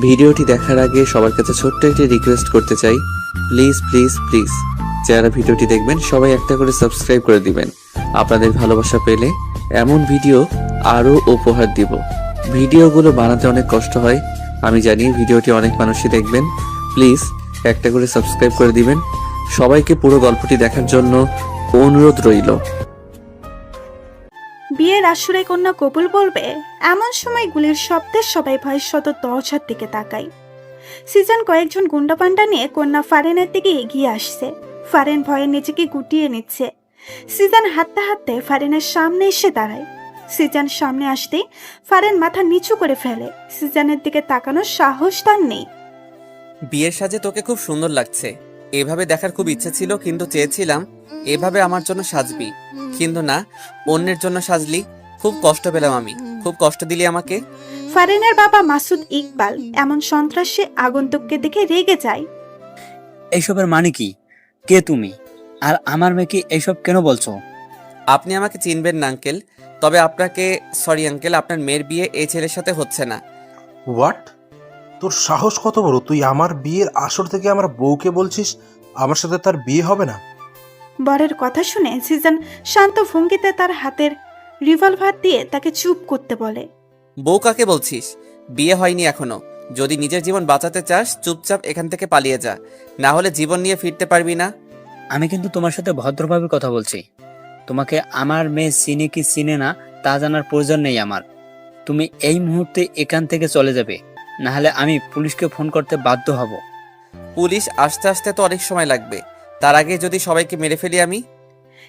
ভিডিওটি দেখার আগে সবার কাছে ছোট্ট একটি রিকোয়েস্ট করতে চাই, প্লিজ প্লিজ প্লিজ যারা ভিডিওটি দেখবেন সবাই একটা করে সাবস্ক্রাইব করে দিবেন। আপনাদের ভালোবাসা পেলে এমন ভিডিও আরও উপহার দিব। ভিডিওগুলো বানাতে অনেক কষ্ট হয়, আমি জানি। ভিডিওটি অনেক মানুষই দেখবেন, প্লিজ একটা করে সাবস্ক্রাইব করে দিবেন। সবাইকে পুরো গল্পটি দেখার জন্য অনুরোধ রইল। বিয়ের আসরে কন্যা কবুল বলবে এমন সময় গুলির শব্দে সবাই ভয়ের শত দরজার দিকে তাকায়। সিজন কয়েকজন গুন্ডাপান্ডা নিয়ে কন্যা ফারেনের দিকে এগিয়ে আসছে। ফারেন ভয়ে নিজেকে গুটিয়ে নিচ্ছে। সিজন হাঁটতে হাঁটতে ফারেনের সামনে এসে দাঁড়ায়। সিজন সামনে আসতেই ফারেন মাথা নিচু করে ফেলে। সিজনের দিকে তাকানোর সাহস তার নেই। বিয়ের সাজে তোকে খুব সুন্দর লাগছে। এভাবে দেখার খুব ইচ্ছে ছিল, কিন্তু চেয়েছিলাম এভাবে আমার জন্য সাজবি, কিন্তু না, অন্যের জন্য সাজলি। খুব কষ্ট পেলাম আমি, খুব কষ্ট দিলি আমাকে। ফারেনের বাবা মাসুদ ইকবাল এমন সন্ত্রাসী আগন্তুককে দেখে রেগে যায়। এইসবের মানে কি? কে তুমি? আর আমার মেয়েকে এইসব কেন বলছো? আপনি আমাকে চিনবেন না আঙ্কেল, তবে আপনাকে সরি আঙ্কেল, আপনার মেয়ের বিয়ে এই ছেলের সাথে হচ্ছে না। হোয়াট? তোর সাহস কত বড়? তুই আমার বিয়ের আসর থেকে আমার বউকে বলছিস আমার সাথে তার বিয়ে হবে না? বরের কথা শুনে সিজন শান্ত ভঙ্গিতে তার হাতের রিভলভার দিয়ে তাকে চুপ করতে বলে। বউ কাকে বলছিস? বিয়ে হয়নি এখনো। যদি নিজের জীবন বাঁচাতে চাস চুপচাপ এখান থেকে পালিয়ে যা, না হলে জীবন নিয়ে ফিরতে পারবি না। আমি কিন্তু তোমার সাথে ভদ্রভাবে কথা বলছি। তোমাকে আমার মেয়ে চিনে কি চিনে না তা জানার প্রয়োজন নেই আমার। তুমি এই মুহূর্তে এখান থেকে চলে যাবে, না হলে আমি পুলিশকে ফোন করতে বাধ্য হব। পুলিশ আসতে আসতে তো অনেক সময় লাগবে, তার আগে যদি সবাইকে মেরে ফেলি আমি।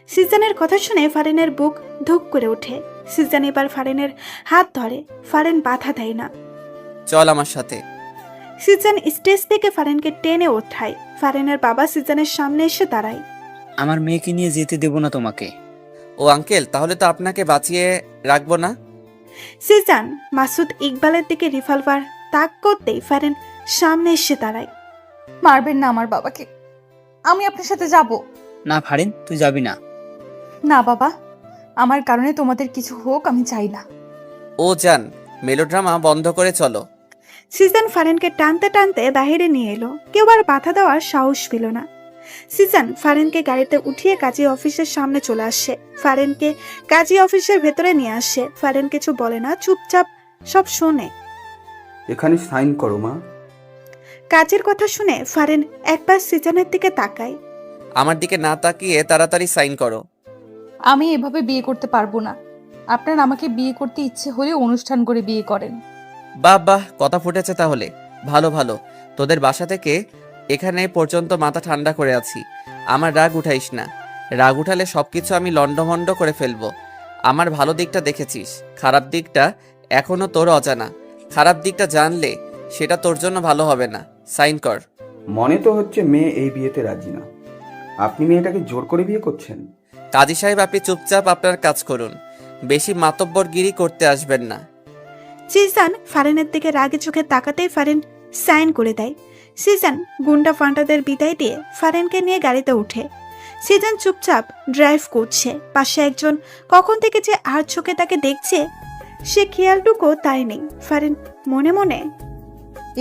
সিজনের কথা শুনে ফারেনের বুক ধুক করে ওঠে। সিজন এবার ফারেনের হাত ধরে। ফারেন বাধা দেয় না। চল আমার সাথে। সিজন স্টেজ থেকে ফারেনকে টেনে ওঠায়। ফারেনের বাবা সিজনের সামনে এসে দাঁড়ায়। আমার মেয়েকে নিয়ে যেতে দেব না তোমাকে। ও আঙ্কেল, তাহলে তো আপনাকে বাঁচিয়ে রাখবো না। সিজন মাসুদ ইকবালের দিকে রিভলভার তাক করতেই ফারেন সামনে এসে দাঁড়ায়। মারবেন না আমার বাবাকে, আমি আপনার সাথে যাব। না ফারিন, তুই যাবি না। না বাবা, আমার কারণে তোমাদের কিছু হোক আমি চাই না। ও যান, মেলোড্রামা বন্ধ করে চলো। সিজন ফারেনকে টানতে টানতে বাহিরে নিয়ে এলো। কেউ আর বাধা দেওয়ার সাহস পেল না। সিজন ফারেনকে গাড়িতে উঠিয়ে কাজী অফিসের সামনে চলে আসে। ফারেনকে কাজী অফিসের ভেতরে নিয়ে আসে। ফারেন কিছু বলে না, চুপচাপ সব শোনে। এখানে সাইন করো মা। কাজের কথা শুনে ফারেন একবার সিজনের দিকে তাকায়। আমার দিকে না তাকিয়ে তাড়াতাড়ি সাইন করো। আমি এভাবে বিয়ে করতে পারবো না। আপনার আমাকে বিয়ে করতে ইচ্ছে হলে অনুষ্ঠান করে বিয়ে করেন। বাহ বাহ, কথা ফুটেছে তাহলে। ভালো ভালো, তোদের বাসা থেকে এখানে পর্যন্ত মাথা ঠান্ডা করে আছি। আমার রাগ উঠাইস না, রাগ উঠালে সবকিছু আমি লন্ডভন্ড করে ফেলবো। আমার ভালো দিকটা দেখেছিস, খারাপ দিকটা এখনো তোর অজানা। খারাপ দিকটা জানলে সেটা তোর জন্য ভালো হবে না। সাইন কর। মনে তো হচ্ছে মেয়ে এই বিয়েতে রাজি না। আপনি মেয়েটাকে জোর করে বিয়ে করছেন? কাজী সাহেব, আপনি চুপচাপ আপনার কাজ করুন, বেশি মাতব্বরগিরি করতে আসবেন না। সিজন ফারেনের দিকে রাগে চোখে তাকাতেই ফারেন সাইন করে দেয়। সিজন গুন্ডা ফান্টাদের বিদায় দিয়ে ফারেনকে নিয়ে গাড়িতে উঠে। সিজন চুপচাপ ড্রাইভ করছে। পাশে একজন কখন থেকে যে আর চোখে তাকে দেখছে সে খেয়ালটুকু তাই নেই। ফারেন মনে মনে,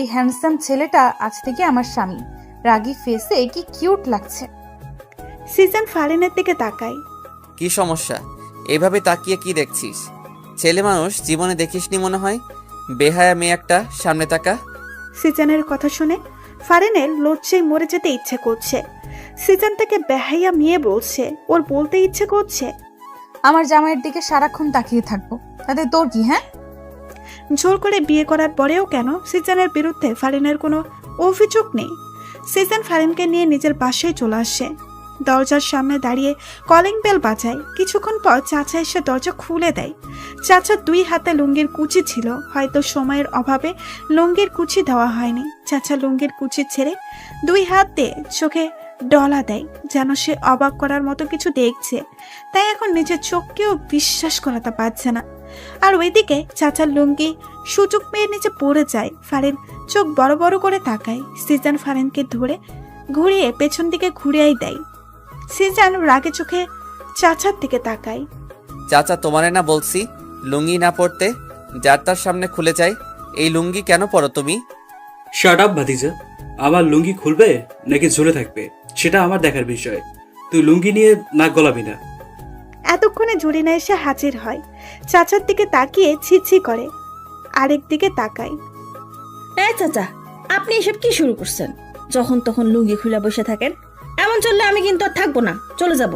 এই হ্যান্ডসাম ছেলেটা আজ থেকে আমার স্বামী। রাগী ফেসে কি কিউট লাগছে। সিজন ফারেনের দিকে তাকায়। কি সমস্যা? এভাবে তাকিয়ে কি দেখছিস? ছেলে মানুষ জীবনে দেখিসনি মনে হয়। বেহায়া মেয়ে একটা, সামনে তাকা। সিজনের কথা শুনে ফারেনের লজ্জায় মরে যেতে ইচ্ছে করছে। সিজন তাকে বেহাইয়া মেয়ে বলছে, ওর বলতে ইচ্ছে করছে আমার জামাইয়ের দিকে সারাক্ষণ তাকিয়ে থাকবো, তাতে তোর কি? হ্যাঁ, জোর করে বিয়ে করার পরেও কেন সিজনের বিরুদ্ধে ফারেনের কোনো অভিযোগ নেই। সিজন ফারেনকে নিয়ে নিজের বাসায় চলে আসে। দরজার সামনে দাঁড়িয়ে কলিং বেল বাজায়। কিছুক্ষণ পর চাচা এসে দরজা খুলে দেয়। চাচা দুই হাতে লুঙ্গির কুচি ছিল, হয়তো সময়ের অভাবে লুঙ্গির কুচি দেওয়া হয়নি। চাচা লুঙ্গির কুচি ছেড়ে দুই হাত দিয়ে চোখে ডলা দেয়, যেন সে অবাক করার মতো কিছু দেখছে। তাই এখন নিজের চোখকেও বিশ্বাস করাতে পারছে না। আর ওইদিকে চাচার লুঙ্গি সুযোগ পেয়ে নিচে পড়ে যায়। ফারেন চোখ বড় বড় করে তাকায়। সিজন ফারেনকে ধরে ঘুরিয়ে পেছন দিকে ঘুরিয়েই দেয়। সিজন রাগে চোখে চাচার দিকে তাকায়। চাচা, তোমারে না বলছি লুঙ্গি না পরতে? যার তার সামনে খুলে যায়। এই লুঙ্গি কেন পরো তুমি? শাট আপ ভাতিজা, আমার লুঙ্গি খুলবে নাকি ঝুলে থাকবে সেটা আমার দেখার বিষয়। তুই লুঙ্গি নিয়ে নাক গলাবি না। এতক্ষণে জরিনা এসে হাজির হয়। চাচার দিকে তাকিয়ে ছি করে, আরেক দিকে তাকায়। চাচা, আপনি এসব কি শুরু করছেন? যখন তখন লুঙ্গি খুলে বসে থাকেন, এমন চললে আমি কিন্তু আর থাকবো না, চলে যাব।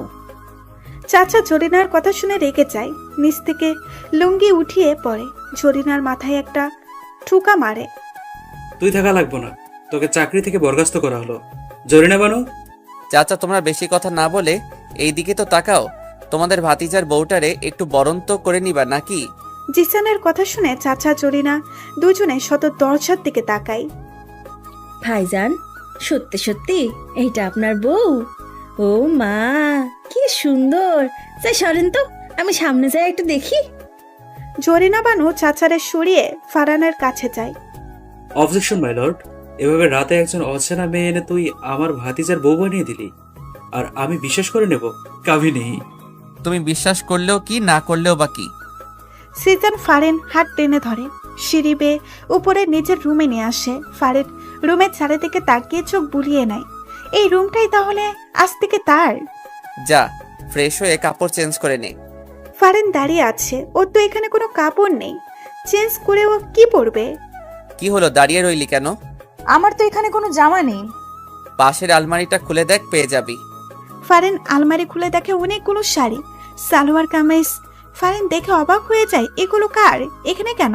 চাচা জরিনার কথা শুনে রেগে যায়, নিচ থেকে লুঙ্গি উঠিয়ে পড়ে। জরিনার মাথায় একটা ঠুকা মারে। তুই থাকা লাগবো না, তোকে চাকরি থেকে বরখাস্ত করা হলো। জরিনা বানু, চাচা তোমরা বেশি কথা না বলে এই দিকে তো তাকাও। তোমাদের ভাতিজার বউটারে একটু বরন্ত করে নিবা নাকি? জিসানের কথা শুনে চাচা জরিনা দুজনে শত দরজার দিকে তাকায়। ভাইজান, সত্যি সত্যি এইটা আপনার বউ? ও মা, কি সুন্দর! যাই সরেন তো, আমি সামনে যাই একটু দেখি। জরিনা বানু চাচারে সরিয়ে ফারানের কাছে যায়। Objection my lord. এভাবে রাতে একজন অচেনা মেয়ে এনে তুই আমার ভাতিজার বউ বানিয়ে দিলি, আর আমি বিশ্বাস করে নেব? কাভি নেই। তুমি বিশ্বাস করলেও কি, না করলেও বা কি? সিজন ফারেন হাত টেনে ধরে, সিঁড়ি বেয়ে উপরে নিজের রুমে নিয়ে আসে। ফারেন রুমের চারিদিকে তাকিয়ে চোখ বুলিয়ে নেয়। এই রুমটাই তাহলে আজ থেকে তার। যা, ফ্রেশ হয়ে কাপড় চেঞ্জ করে নে। ফারেন দাঁড়িয়ে আছে, ওর তো এখানে কোনো কাপড় নেই, চেঞ্জ করে ও কি পরবে? কি হলো, দাঁড়িয়ে রইলি কেন? আমার তো এখানে কোনো জামা নেই। পাশের আলমারিটা খুলে দেখ, পেয়ে যাবি। ফারেন আলমারি খুলে দেখে অনেকগুলো শাড়ি, সালোয়ার কামিজ। ফারেন দেখে অবাক হয়ে যায়, এগুলো কার, এখানে কেন?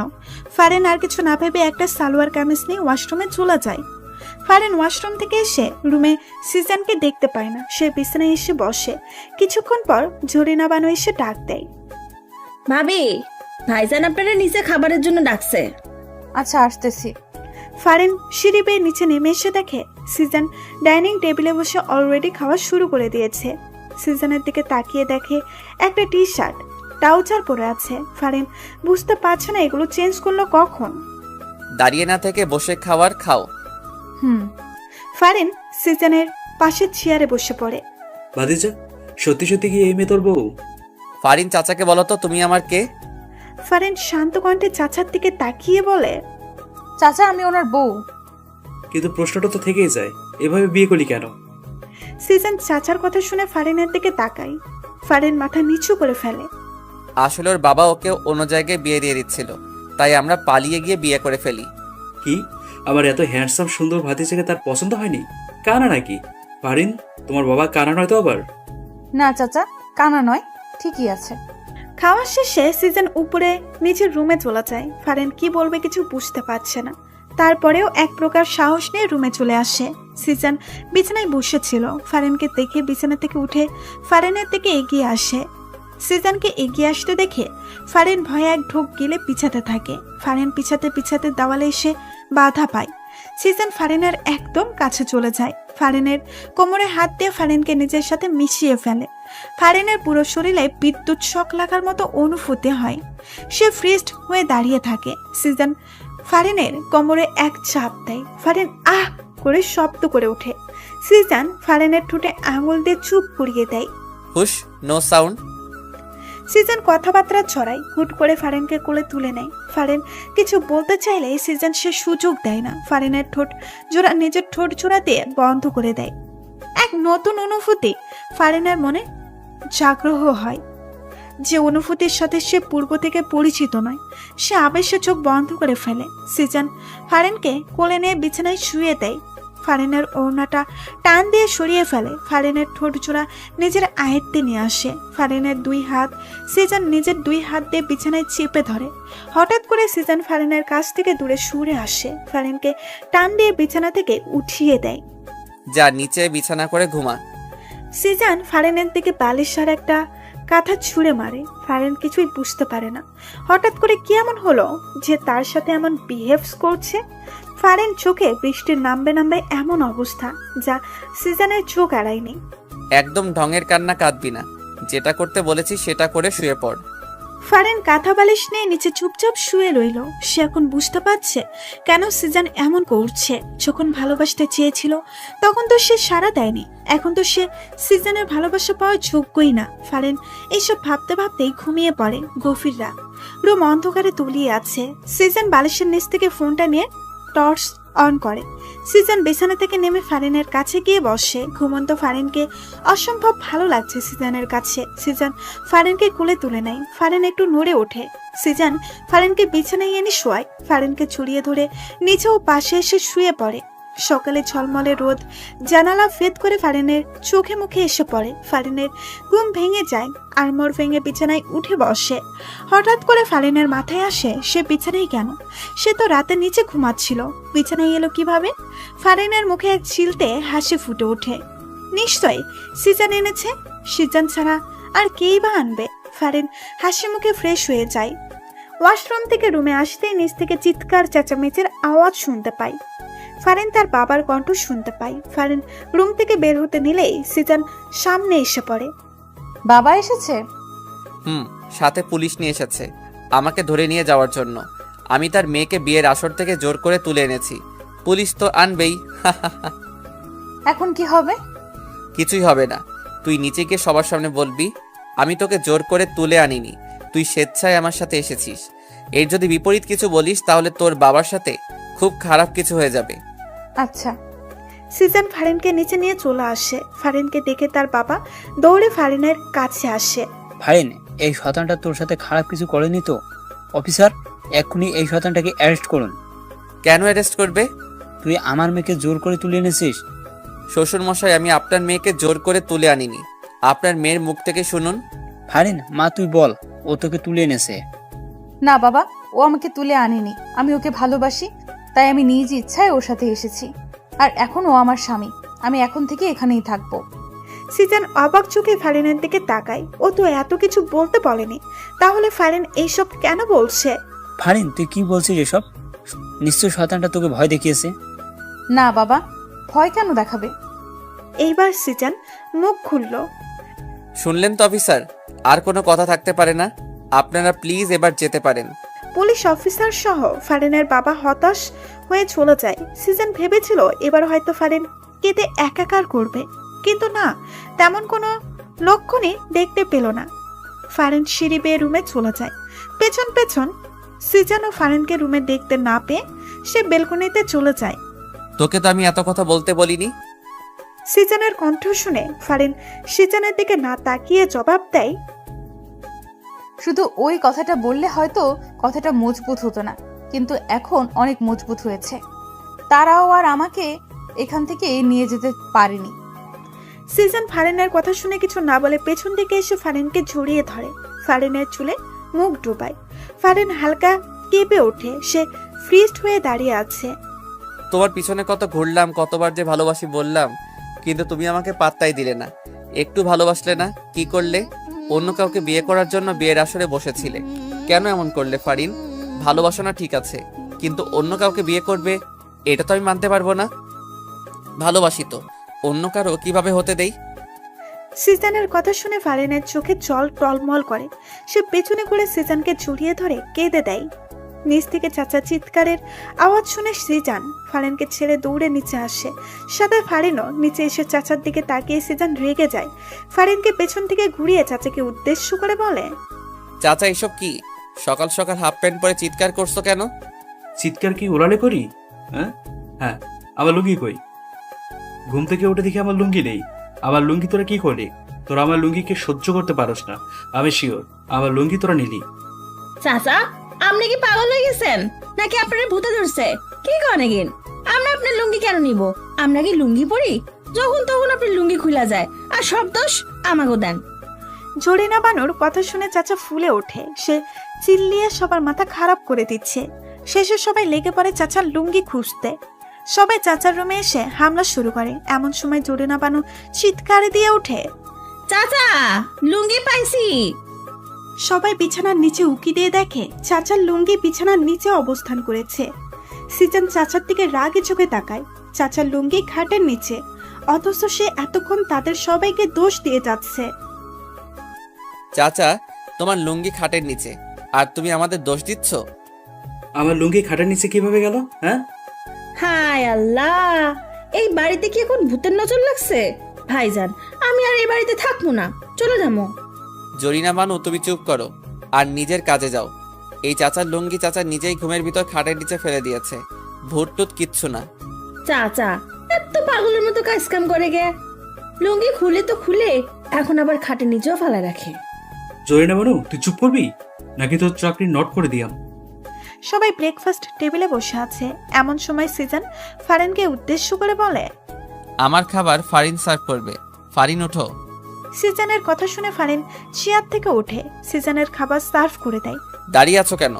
ফারেন আর কিছু না ভেবে একটা সালোয়ার কামিজ নিয়ে ওয়াশরুমে চলে যায়। ফারেন ওয়াশরুম থেকে এসে রুমে সিজনকে দেখতে পায় না। সে বিছানায় এসে বসে। কিছুক্ষণ পর জরিনা বানু এসে ডাক দেয়। ভাবি, ভাইজান আপনারা নিচে খাবারের জন্য ডাকছে। আচ্ছা, আসতেছি। ফারেন সিঁড়ি বেয়ে নিচে নেমে এসে দেখে সিজন ডাইনিং টেবিলে বসে অলরেডি খাওয়া শুরু করে দিয়েছে। সিজনের দিকে তাকিয়ে দেখে একটা টি শার্ট ট্রাউজার পরে আছে। ফারেন বুঝতে পারছে না এগুলো চেঞ্জ করলো কখন। দাঁড়িয়ে না থেকে বসে খাওয়ার খাও। ফারেন সিজনের পাশের চেয়ারে বসে পড়ে। ভাতিজা, সত্যি সত্যি কি এই মেয়ে তোর বউ? ফারিন, চাচাকে বলো তো তুমি আমার কে? ফারেন শান্ত কণ্ঠে চাচার দিকে তাকিয়ে বলে, চাচা, আমি ওনার বউ। কিন্তু প্রশ্নটা তো থেকেই যায়, এভাবে বিয়ে করলি কেন? সিজন চাচার কথা শুনে ফারেনের দিকে তাকায়। ফারেন মাথা নিচু করে ফেলে। আসলে ওর বাবা ওকে অন্য জায়গায় বিয়ে দিয়ে দিচ্ছিল, তাই আমরা পালিয়ে গিয়ে বিয়ে করে ফেলি। কি, আমার এত হ্যান্ডসাম সুন্দর ভাতিজাকে তার পছন্দ হয়নি? কানা নাকি? পারিন, তোমার বাবা কানা নয় তো আবার? না চাচা, কানা নয়, ঠিকই আছে। খাওয়া শেষে সিজন উপরে নিজের রুমে চলে যায়। ফারেন কি বলবে কিছু বুঝতে পারছে না। তারপরেও এক প্রকার সাহস নিয়ে রুমে চলে আসে। সিজন বিছানায় বসেছিল। ফারেনকে দেখে বিছানা থেকে উঠে ফারেনের দিকে এগিয়ে আসে। সিজনকে এগিয়ে আসতে দেখে ফারেন ভয়ে এক ঢোক গিলে পিছাতে থাকে। ফারেন পিছাতে দেওয়ালে এসে বাধা পায়। সিজন ফারেনের একদম কাছে চলে যায়। ফারেনের কোমরে হাত দিয়ে ফারেনকে নিজের সাথে মিশিয়ে ফেলে। ফারেনের পুরো শরীরে বিদ্যুৎ শক লাগার মতো অনুভূতি হয়। সে ফ্রিজড হয়ে দাঁড়িয়ে থাকে। সিজন ফারেনের কোমরে এক চাপ দেয়। ফারেন আহ করে শব্দ করে ওঠে। সিজন ফারেনের ঠোঁটে আঙুল দিয়ে চুপ করিয়ে দেয়। হুশ, নো সাউন্ড। সিজন কথাবার্তা ছড়ায়। হুট করে ফারেনকে কোলে তুলে নেয়। ফারেন কিছু বলতে চাইলে সিজন সে সুযোগ দেয় না। ফারেনের নিজের ঠোঁট জোড়া দিয়ে বন্ধ করে দেয়। এক নতুন অনুভূতি ফারেনের মনে জাগ্রহ হয়, যে অনুভূতির সাথে সে পূর্ব থেকে পরিচিত নয়। সে আবেশে চোখ বন্ধ করে ফেলে। সিজন ফারেনকে কোলে নিয়ে বিছানায় শুয়ে দেয়। ফারেনের ওড়নাটা টান দিয়ে সরিয়ে ফেলে। ফারেনের ঠোঁট জোড়া নিজের আয়ত্তে নিয়ে আসে। ফারেনের দুই হাত সিজন নিজের দুই হাত দিয়ে বিছানায় চেপে ধরে। হঠাৎ করে সিজন ফারেনের কাছ থেকে দূরে সরে আসে। ফারেনকে টান দিয়ে বিছানা থেকে উঠিয়ে দেয়। যা, নিচে বিছানা করে ঘুমা। সিজন ফারেনের দিকে বালিশের একটা কাঁথা ছুঁড়ে মারে। ফারেন কিছুই বুঝতে পারে না হঠাৎ করে কি এমন হলো যে তার সাথে এমন বিহেভস করছে। ফারেন চোখে বৃষ্টির নামবে এমন অবস্থা যা সিজনের চোখ এড়ায়নি। একদম ঢঙের কান্না কাঁদবি না, যেটা করতে বলেছি সেটা করে শুয়ে পড়। ফারেন কাঁথা বালিশ নিয়ে নিচে চুপচাপ শুয়ে রইল। সে এখন বুঝতে পারছে কেন সিজন এমন করছে। যখন ভালোবাসতে চেয়েছিল তখন তো সে সাড়া দেয়নি। এখন তো সে সিজনের ভালোবাসা পাওয়ার যোগ্যই না। ফারেন এইসব ভাবতে ভাবতেই ঘুমিয়ে পড়ে। গভীর রাত, রুম অন্ধকারে তলিয়ে আছে। সিজন বালিশের নিচ থেকে ফোনটা নিয়ে টর্চ অন করে। সিজন বিছানা থেকে নেমে ফারিনের কাছে গিয়ে বসে। ঘুমন্ত ফারিনকে অসম্ভব ভালো লাগছে সিজনের কাছে। সিজন ফারিনকে কোলে তুলে নেয়। ফারিন একটু নড়ে ওঠে। সিজন ফারিনকে বিছানায় এনে শোয়ায়। ফারিনকে ছড়িয়ে ধরে নিচেও পাশে এসে শুয়ে পড়ে। সকালে ঝলমলে রোদ জানালা ভেদ করে ফারিনের চোখে মুখে এসে পড়ে। ফারিনের ঘুম ভেঙে যায়। আড়মোড় ভেঙে বিছানায় উঠে বসে। হঠাৎ করে ফারিনের মাথায় আসে সে বিছানায় কেন? সে তো রাতে নিচে ঘুমাচ্ছিল, বিছানায় এলো কিভাবে? ফারিনের মুখে এক চিলতে হাসি ফুটে ওঠে। নিশ্চয়ই সিজন এনেছে। সিজন ছাড়া আর কেই বা আনবে? ফারিন হাসি মুখে ফ্রেশ হয়ে যায়। ওয়াশরুম থেকে রুমে আসতেই নিচ থেকে চিৎকার চেঁচামেচির আওয়াজ শুনতে পায়। ফারিন তার বাবার কণ্ঠ শুনতে পায়। ফারিন রুম থেকে বের হতে নিলেই সিজন সামনে এসে পড়ে। বাবা এসেছে? সাথে পুলিশ নিয়ে এসেছে আমাকে ধরে নিয়ে যাওয়ার জন্য। আমি তার মেয়েকে বিয়ের আসর থেকে জোর করে তুলে এনেছি। পুলিশ তো আনবেই। এখন কি হবে? কিছুই হবে না। তুই নিচে গিয়ে সবার সামনে বলবি আমি তোকে জোর করে তুলে আনিনি, তুই স্বেচ্ছায় আমার সাথে এসেছিস। এর যদি বিপরীত কিছু বলিস তাহলে তোর বাবার সাথে খুব খারাপ কিছু হয়ে যাবে। আচ্ছা। সিজন ফারিনকে নিচে নিয়ে চলে আসে। ফারিনকে দেখে তার বাবা দৌড়ে ফারিনের কাছে আসে। ফারিন, এই শয়তানটা তোর সাথে খারাপ কিছু করেনি তো? অফিসার, এক্ষুনি এই শয়তানটাকে অ্যারেস্ট করুন। কেন অ্যারেস্ট করবে? তুই আমার মেয়েকে জোর করে তুলে এনেছিস। শ্বশুর মশাই, আমি আপনার মেয়েকে জোর করে তুলে আনিনি। আপনার মেয়ের মুখ থেকে শুনুন। ফারিন, মা তুই বল, ও তোকে তুলে এনেছে। না বাবা, ও আমাকে তুলে আনেনি। আমি ওকে ভালোবাসি, তাই আমি নিজ ইচ্ছায় ওর সাথে এসেছি। আর এখন ও আমার স্বামী। আমি এখন থেকে এখানেই থাকবো। সিজন অবাক চোখে ফারিনের দিকে তাকায়। ও তো এত কিছু বলতে বলেনি, তাহলে ফারিন এইসব কেন বলছে? ফারিন, তুই কি বলছিস এসব? নিশ্চয় শয়তানটা তোকে ভয় দেখিয়েছে। না বাবা, ভয় কেন দেখাবে? এইবার সিজন মুখ খুলল। শুনলেন তো অফিসার, আর কোনো কথা থাকতে পারে না। আপনারা প্লিজ এবার যেতে পারেন। পুলিশ অফিসার সহ ফারিনের বাবা হতাশ হয়ে চলে যায়। সিজন ভেবেছিল এবার হয়তো ফারিন কেঁদে একাকার করবে, কিন্তু না, তেমন কোনো লক্ষণই দেখতে পেল না। ফারিন সিঁড়ি বেয়ে রুমে চলে যায়। পেছন পেছন সিজন ও ফারিনকে রুমে দেখতে না পেয়ে সে বেলকনিতে চলে যায়। তোকে তো আমি এত কথা বলতে বলিনি। সিজনের কণ্ঠ শুনে ফারিন সিজনের দিকে না তাকিয়ে জবাব দেয়, শুধু ওই কথাটা বললে হয়তো কথাটা মজবুত হতো না, কিন্তু এখন অনেক মজবুত হয়েছে। তারাও আর আমাকে এখান থেকে নিয়ে যেতে পারেনি। সিজন ফারিনের কথা শুনে কিছু না বলে পেছন দিকে এসে ফারিনকে জড়িয়ে ধরে। ফারিনের চুলে মুখ ডুবায়। ফারিন হালকা কেঁপে ওঠে। সে ফ্রিজড হয়ে দাঁড়িয়ে আছে। তোমার পিছনে কত ঘুরলাম, কতবার যে ভালোবাসি বললাম, কিন্তু তুমি আমাকে পাত্তাই দিলে না। একটু ভালোবাসলে না, কি করলে? অন্য কাউকে বিয়ে করার জন্য বিয়ের আসরে বসেছিলে। কেন এমন করলে ফারিন? ভালোবাসো না ঠিক আছে, কিন্তু অন্য কাউকে বিয়ে করবে এটা তো আমি মানতে পারবো না। ভালোবাসি তো, অন্য কারো কিভাবে হতে দেই? সিজনের কথা শুনে ফারিনের চোখে জল টলমল করে। সে পেছনে করে সিজনকে জড়িয়ে ধরে কেঁদে দেয়। নিচ থেকে চাচা চিৎকারের আওয়াজ শুনে সিজান ফারিনকে ছেড়ে দৌড়ে নিচে আসে। সাথে ফারিনও নিচে এসে চাচার দিকে তাকিয়ে সিজান রেগে যায়। ফারিনকে পেছন থেকে ঘুরিয়ে চাচাকে উদ্দেশ্য করে বলে, চাচা এসব কি? সকাল সকাল হাফ প্যান্ট পরে চিৎকার করছো কেন? চিৎকার কি ওড়ালে করি? হ্যাঁ হ্যাঁ, আমার লুঙ্গি কই? ঘুম থেকে উঠে দেখি আমার লুঙ্গি নেই। আমার লুঙ্গি তোরা কি করলি? তোরা আমার লুঙ্গিকে সহ্য করতে পারস না, আমি শিওর। আমার লুঙ্গি তোরা নিলি। চাচা, আপনি কি পাগল হয়ে গেছেন নাকি আপনার ভূতে ধরছে? কি করেন? আমরা আপনার লুঙ্গি কেন নিব? আমরা কি লুঙ্গি পরি? যখন তখন আপনার লুঙ্গি খুলা যায়, আর সব দোষ আমাকে দেন। জরিনা বানুর কথা শুনে চাচা ফুলে ওঠে। সে চিল্লিয়ে সবার মাথা খারাপ করে দিচ্ছে। শেষে সবাই লেগে পড়ে চাচার লুঙ্গি খুঁজতে। সবাই চাচার রুমে এসে হামলা শুরু করে। এমন সময় জরিনা বানু চিৎকার দিয়ে ওঠে, চাচা, লুঙ্গি পাইছি। সবাই বিছানার নিচে উকি দিয়ে দেখে চাচার লুঙ্গি বিছানার নিচে অবস্থান করেছে। সিজন চাচার দিকে রাগে চোখে তাকায়। চাচার লুঙ্গি খাটের নিচে, অথচ সে এতক্ষণ তাদের সবাইকে দোষ দিয়ে যাচ্ছে। চাচা, তোমার লুঙ্গি খাটের নিচে, আর তুমি আমাদের দোষ দিচ্ছ? আমার লুঙ্গি খাটের নিচে কিভাবে গেল? হ্যাঁ, হায় আল্লাহ, এই বাড়িতে কি এখন ভূতের নজর লাগছে? ভাইজান, আমি আর এই বাড়িতে থাকবো না, চলে যাবো। জরিনা বানু, তুমি চুপ করো আর নিজের কাজে যাও। এই চাচার লুঙ্গি চাচা নিজেই ঘুমের ভিতর খাটের নিচে ফেলে দিয়েছে। ভূত টুত কিচ্ছু না। চাচা এত পাগলের মতো কাজ কাম করে গে। লুঙ্গি খুলে তো খুলে, এখন আবার খাটে নিচেও ফেলা রাখে। জরিনা বানু, তুই চুপ করবি নাকি তোর চাকরি নট করে দিয়াম? সবাই ব্রেকফাস্ট টেবিলে বসে আছে। এমন সময় সিজন ফারিনকে উদ্দেশ্য করে বলে, আমার খাবার ফারিন সার্ভ করবে। ফারিন ওঠো। সিজনের কথা শুনে ফারিন চেয়ার থেকে ওঠে, সিজনের খাবার সার্ভ করে দেয়। দাঁড়িয়ে আছো কেন?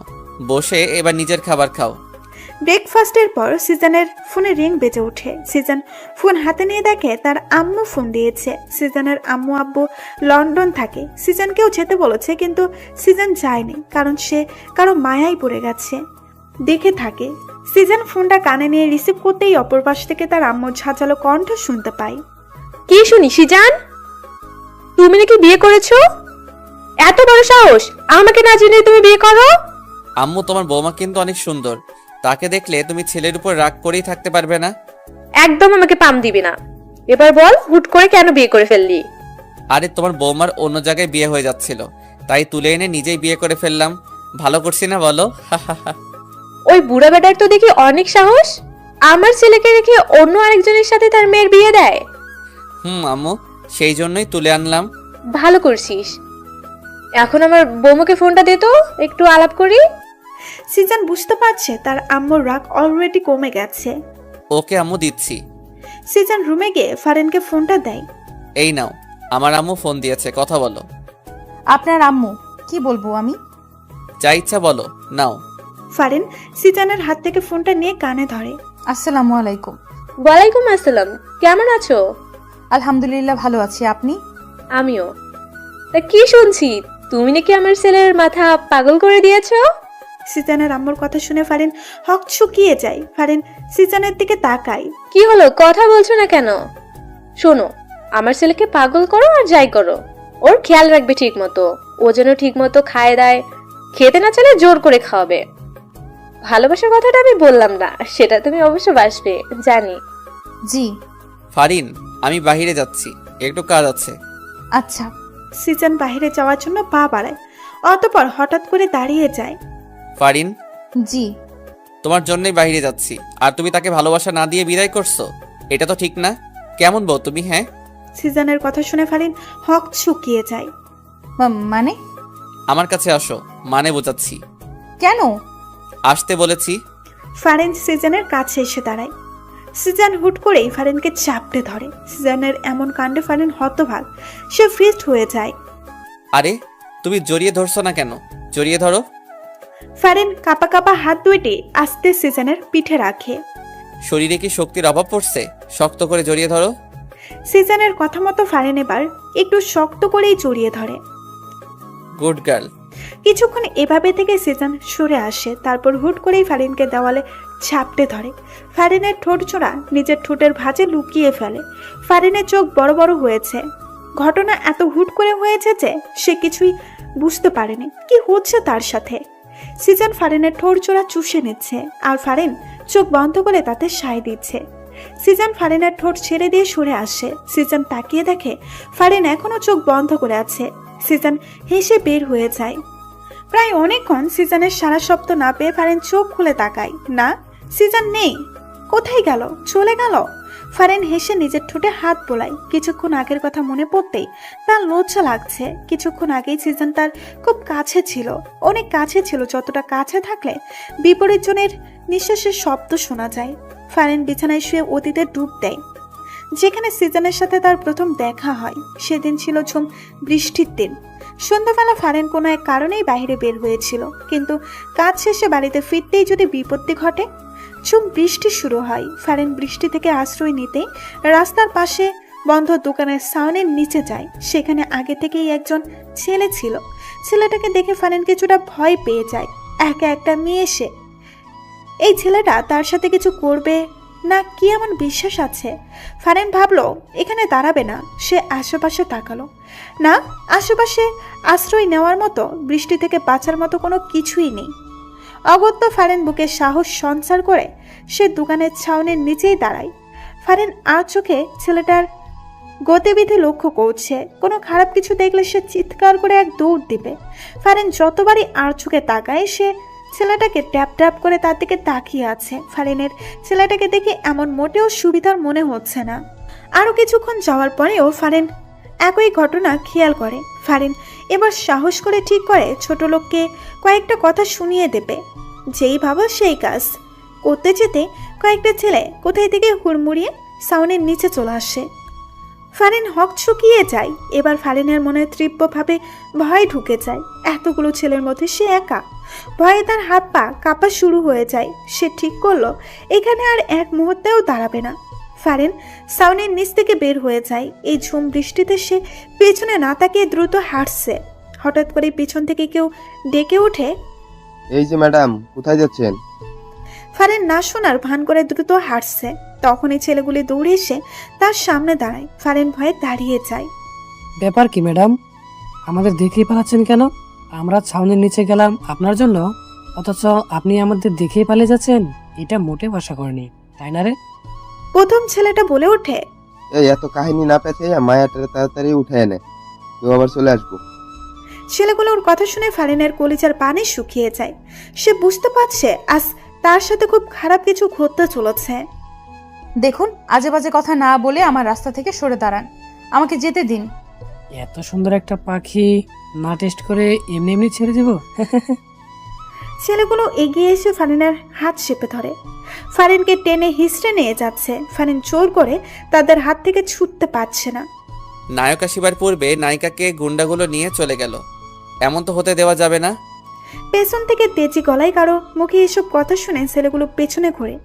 বসে এবার নিজের খাবার খাও। ব্রেকফাস্টের পর সিজনের ফোনে রিং বেজে ওঠে। সিজন ফোন হাতে নিয়ে দেখে তার আম্মু ফোন দিয়েছে। সিজনের আম্মু আব্বু লন্ডন থাকে। সিজনকেও যেতে বলেছে, কিন্তু সিজন যায়নি, কারণ সে কারো মায়ায় পড়ে গেছে। দেখে থাকে। সিজন ফোনটা কানে নিয়ে রিসিভ করতেই অপর পাশ থেকে তার আম্মুর ঝাঁঝালো কণ্ঠ শুনতে পায়। কি শুনি সিজান? তুমি নাকি বিয়ে করেছো? এত বড় সাহস! আমাকে না জেনে তুমি বিয়ে করো? আম্মু, তোমার বৌমা কিন্তু অনেক সুন্দর। তাকে দেখলে তুমি ছেলের উপর রাগ করেই থাকতে পারবে না। একদম আমাকে পাম দিবি না। এবার বল, হুট করে কেন বিয়ে করে ফেললি? আরে তোমার বৌমার অন্য জায়গায় বিয়ে হয়ে যাচ্ছিল, তাই তুলে এনে নিজেই বিয়ে করে ফেললাম। ভালো করছি না বলো? ওই বুড়া বেটার তো দেখি অনেক সাহস। আমার ছেলেকে রেখে অন্য আরেকজনের সাথে তার মেয়ের বিয়ে দেয়। আম্মু, সেই জন্যই তুলে আনলাম। ভালো করছিস। এখন আমার বৌমাকে ফোনটা দে তো, একটু আলাপ করি। সিজন বুঝতে পারছে তার আম্মুর রাগ অলরেডি কমে গেছে। ওকে আম্মু, দিচ্ছি। সিজন রুমে গিয়ে ফারিনকে ফোনটা দেয়। এই নাও, আমার আম্মু ফোন দিয়েছে, কথা বলো। আপনার আম্মু? কি বলবো আমি? যা ইচ্ছা বলো, নাও। ফারিন সিজনের হাত থেকে ফোনটা নিয়ে কানে ধরে। আসসালামু আলাইকুম। ওয়ালাইকুম আসসালাম। কেমন আছো? আলহামদুলিল্লাহ, ভালো আছি। আপনি? আমিও। তা কি শুনছি, তুমি নাকি আমার ছেলের মাথা পাগল করে দিয়েছো? সিজনের আম্মুর কথা শুনে ফারিন হকচকিয়ে যায়। ফারিন সিজনের দিকে তাকায়। কি হলো, কথা বলছো না কেন? শোনো, আমার ছেলেকে পাগল করো আর যাই করো, ওর খেয়াল রাখবে ঠিক মতো। ও যেন ঠিক মতো খায় দায়, খেতে না চাইলে জোর করে খাওয়াবে। ভালোবাসার কথাটা আমি বললাম না, সেটা তুমি অবশ্য বাসবে, জানি। জি। ফারিন, আমি বাইরে যাচ্ছি, একটু কাজ আছে। আচ্ছা। সিজন বাইরে যাওয়ার জন্য পা বাড়ায়, অতঃপর হঠাৎ করে দাঁড়িয়ে যায়। ফারিন, জি। তোমার জন্যই বাইরে যাচ্ছি, আর তুমি তাকে ভালোবাসা না দিয়ে বিদায় করছো? এটা তো ঠিক না। কেমন বউ তুমি? হ্যাঁ, সিজনের কথা শুনে ফারিন হকচকিয়ে যায়। মানে? আমার কাছে আসো, মানে বোঝাচ্ছি। কেন? আসতে বলেছি। ফারিন সিজনের কাছে এসে দাঁড়ায়। সিজন হুট করেই ফারিনকে চাপটে ধরে। সিজনের এমন কাণ্ডে ফারিন হতবাক, সে ফ্রিজড হয়ে যায়। আরে, তুমি জড়িয়ে ধরছো না কেন? জড়িয়ে ধরো। ফারিন কাপা কাপা হাত দুইটি আস্তে সিজনের পিঠে রাখে। শরীরে কি শক্তির অভাব পড়ছে? শক্ত করে জড়িয়ে ধরো। সিজনের কথা মতো ফারিন এবার একটু শক্ত করেই জড়িয়ে ধরে। Good girl. কিছুক্ষণ এভাবে থেকে সিজন সরে আসে, তারপর হুট করেই ফারিনকে দেওয়ালে ঝাপটে ধরে। ফারিনের ঠোঁট চোরা নিজের ঠোঁটের ভাঁজে লুকিয়ে ফেলে। ফারিনের চোখ বড় বড় হয়েছে। ঘটনা এত হুট করে হয়েছে যে সে কিছুই বুঝতে পারেনি কি হচ্ছে তার সাথে। সিজন ফারিনের ঠোঁট চোরা চুষে নিচ্ছে, আর ফারিন চোখ বন্ধ করে তাতে সায় দিচ্ছে। সিজন ফারিনের ঠোঁট ছেড়ে দিয়ে সরে আসে। সিজন তাকিয়ে দেখে ফারিন এখনো চোখ বন্ধ করে আছে। সিজন হেসে বের হয়ে যায়। প্রায় অনেকক্ষণ সিজনের সারা শব্দ না পেয়ে ফারিন চোখ খুলে তাকায়। না, সিজন নেই। কোথায় গেল? চলে গেল? ফারিন হেসে নিজের ঠোঁটে হাত বোলায়। কিছুক্ষণ আগের কথা মনে পড়তেই তার লজ্জা লাগছে। কিছুক্ষণ আগেই সিজন তার খুব কাছে ছিল, অনেক কাছে ছিল, যতটা কাছে থাকলে বিপরীত জনের নিঃশ্বাসের শব্দ শোনা যায়। ফারিন বিছানায় শুয়ে অতীতে ডুব দেয়। যেখানে সিজনের সাথে তার প্রথম দেখা হয় সেদিন ছিল ঝুম বৃষ্টির দিন। সন্ধ্যাবেলা ফারিন কোনো এক কারণেই বাইরে বের হয়েছিল, কিন্তু কাজ শেষে বাড়িতে ফিরতেই যদি বিপত্তি ঘটে। ঝুম বৃষ্টি শুরু হয়। ফারিন বৃষ্টি থেকে আশ্রয় নিতে রাস্তার পাশে বন্ধ দোকানের সাউনের নিচে যায়। সেখানে আগে থেকেই একজন ছেলে ছিল। ছেলেটাকে দেখে ফারিন কিছুটা ভয় পেয়ে যায়। একা একটা মেয়ে সে। এই ছেলেটা তার সাথে কিছু করবে না কি এমন বিশ্বাস আছে? ফারিন ভাবলো এখানে দাঁড়াবে না। সে আশেপাশে তাকালো। না, আশেপাশে আশ্রয় নেওয়ার মতো, বৃষ্টি থেকে বাঁচার মতো কোনো কিছুই নেই। অগত্য ফারিন বুকে সাহস সঞ্চার করে সে দোকানের ছাউনির নিচেই দাঁড়ায়। ফারিন আর চোখে ছেলেটার গতিবিধি লক্ষ্য করছে। কোনো খারাপ কিছু দেখলে সে চিৎকার করে এক দৌড় দিবে। ফারিন যতবারই আর চোখে তাকায় সে ছেলেটাকে ট্যাপ ট্যাপ করে তার দিকে তাকিয়ে আছে। ফারিনের ছেলেটাকে দেখে এমন মোটেও সুবিধার মনে হচ্ছে না। আরও কিছুক্ষণ যাওয়ার পরেও ফারিন একই ঘটনা খেয়াল করে। ফারিন এবার সাহস করে ঠিক করে ছোট লোককে কয়েকটা কথা শুনিয়ে দেবে। যেই ভাবা সেই কাজ করতে যেতে কয়েকটা ছেলে কোথায় থেকে হুড়মুড়িয়ে সাউনের নিচে চলে আসে। ফারিন হকচকিয়ে যায়। এবার ফারিনের মনে তীব্রভাবে ভয় ঢুকে যায়। এতগুলো ছেলের মধ্যে সে একা। ভয়ে তার হাত পা কাঁপা শুরু হয়ে যায়। সে ঠিক করলো এখানে আর এক মুহূর্তেও দাঁড়াবে না। ফারিন সাউনের নিচ থেকে বের হয়ে যায়। এই ঝুম বৃষ্টিতে সে পেছনে না তাকিয়ে দ্রুত হাঁটছে। হঠাৎ করে পিছন থেকে কেউ ডেকে ওঠে, এই যে ম্যাডাম, কোথায় যাচ্ছেন? ফারিন না শোনার ভান করে দ্রুত হাঁটছে। তখনই ছেলেগুলি দৌড়ে এসে তার সামনে দাঁড়ায়। ফারিন ভয়ে দাঁড়িয়ে যায়। ব্যাপার কি ম্যাডাম, আমাদের দেখেই পালাচ্ছেন কেন? আমরা ছাউনির নিচে গেলাম আপনার জন্য, অথচ আপনি আমাদের দেখেই পালিয়ে যাচ্ছেন। এটা মোটেও আশা করিনি, তাই না রে? প্রথম ছেলেটা বলে ওঠে, এই এত কাহিনী না পেঁচে মায়াটারে তাড়াতাড়ি উঠে এনে, কেউ আবার চলে আসবো। ছেলেগুলোর কথা শুনে ফারিনের কলিজার পানি শুকিয়ে যায়। সে বুঝতে পারছে আজ তার সাথে খুব খারাপ কিছু ঘটতে চলেছে। দেখুন, আজে বাজে কথা না বলে আমার রাস্তা থেকে সরে দাঁড়ান, আমাকে যেতে দিন। এত সুন্দর একটা পাখি না টেস্ট করে এমনি এমনি ছেড়ে দেব? ছেলেগুলো এগিয়ে এসে ফারিনের হাত চেপে ধরে। ফারিনকে টেনে হিসড়ে নিয়ে যাচ্ছে। ফারিন জোর করে তাদের হাত থেকে ছুটতে পারছে না। নায়ক আসিবার পূর্বে নায়িকাকে গুন্ডাগুলো নিয়ে চলে গেল। এমন তো হতে দেওয়া যাবে না। পেছন থেকে তেজি গলায় কারো মুখে এসব কথা শুনে ছেলেগুলো পেছনে ঘোরে।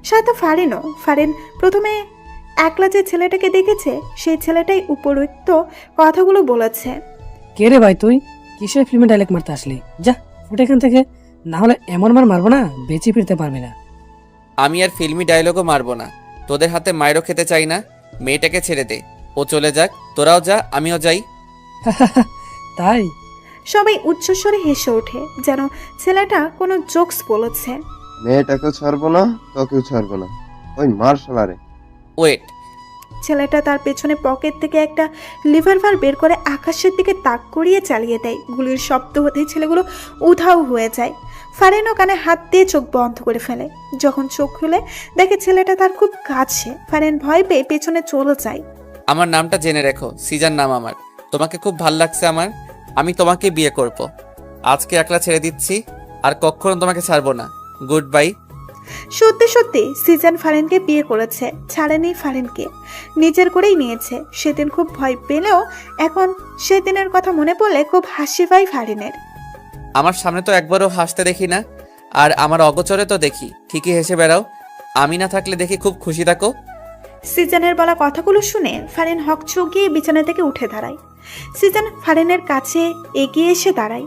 সাথে ফারিনও। ফারিন প্রথমে একলা যে ছেলেটাকে দেখেছে সেই ছেলেটাই উপরোক্ত কথাগুলো বলেছে। কে রে ভাই তুই? কিসের ফিল্মে ডায়লগ মারতে আসলি? যা ফুটে এখান থেকে, না হলে এমন মার মারবো না বেঁচে ফিরতে পারবি না। আমি আর ফিল্মি ডায়লগও মারবো না। তোদের হাতে মায়েরও খেতে চাই না। মেয়েটাকে ছেড়ে দে, ও চলে যাক। তোরাও যা, আমিও যাই। তাই? সবাই উচ্চস্বরে হেসে ওঠে, যেন ছেলেটা কোনো জোকস বলেছে। মেয়েটাকেও ছাড়বো না, তোকেও ছাড়বো না, ওই মার শালারে। ওয়েট, ছেলেটা তার পেছনে পকেট থেকে একটা লিভারভার বের করে আকাশের দিকে তাক করিয়ে চালিয়ে দেয়। গুলির শব্দ হতেই ছেলেগুলো উধাও হয়ে যায়। ফারিনও কানে হাত দিয়ে চোখ বন্ধ করে ফেলে। যখন চোখ খুলে দেখে ছেলেটা তার খুব কাছে। ফারিন ভয় পেয়ে পেছনে চলে যায়। আমার নামটা জেনে রেখো, সিজান নাম আমার। তোমাকে খুব ভাল লাগছে আমার। আমি তোমাকে বিয়ে করব। আজকে একলা ছেড়ে দিচ্ছি, আর কখনো তোমাকে ছাড়বো না। Good bye. সত্যি সত্যি সিজন ফারিনকে বিয়ে করেছে, ছাড়েনি ফারিনকে, নিজের করেই নিয়েছে। সেদিন খুব ভয় পেলেও এখন সেদিনের কথা মনে পড়লে খুব হাসি পায় ফারিনের। আমার সামনে তো একবারও হাসতে দেখি না, আর আমার অগোচরে তো দেখি ঠিকই হেসে বেড়াও। আমি না থাকলে দেখি খুব খুশি থাকো। সিজনের বলা কথাগুলো শুনে ফারিন হকচকিয়ে বিছানা থেকে উঠে দাঁড়ায়। সিজন ফারিনের কাছে এগিয়ে এসে দাঁড়ায়।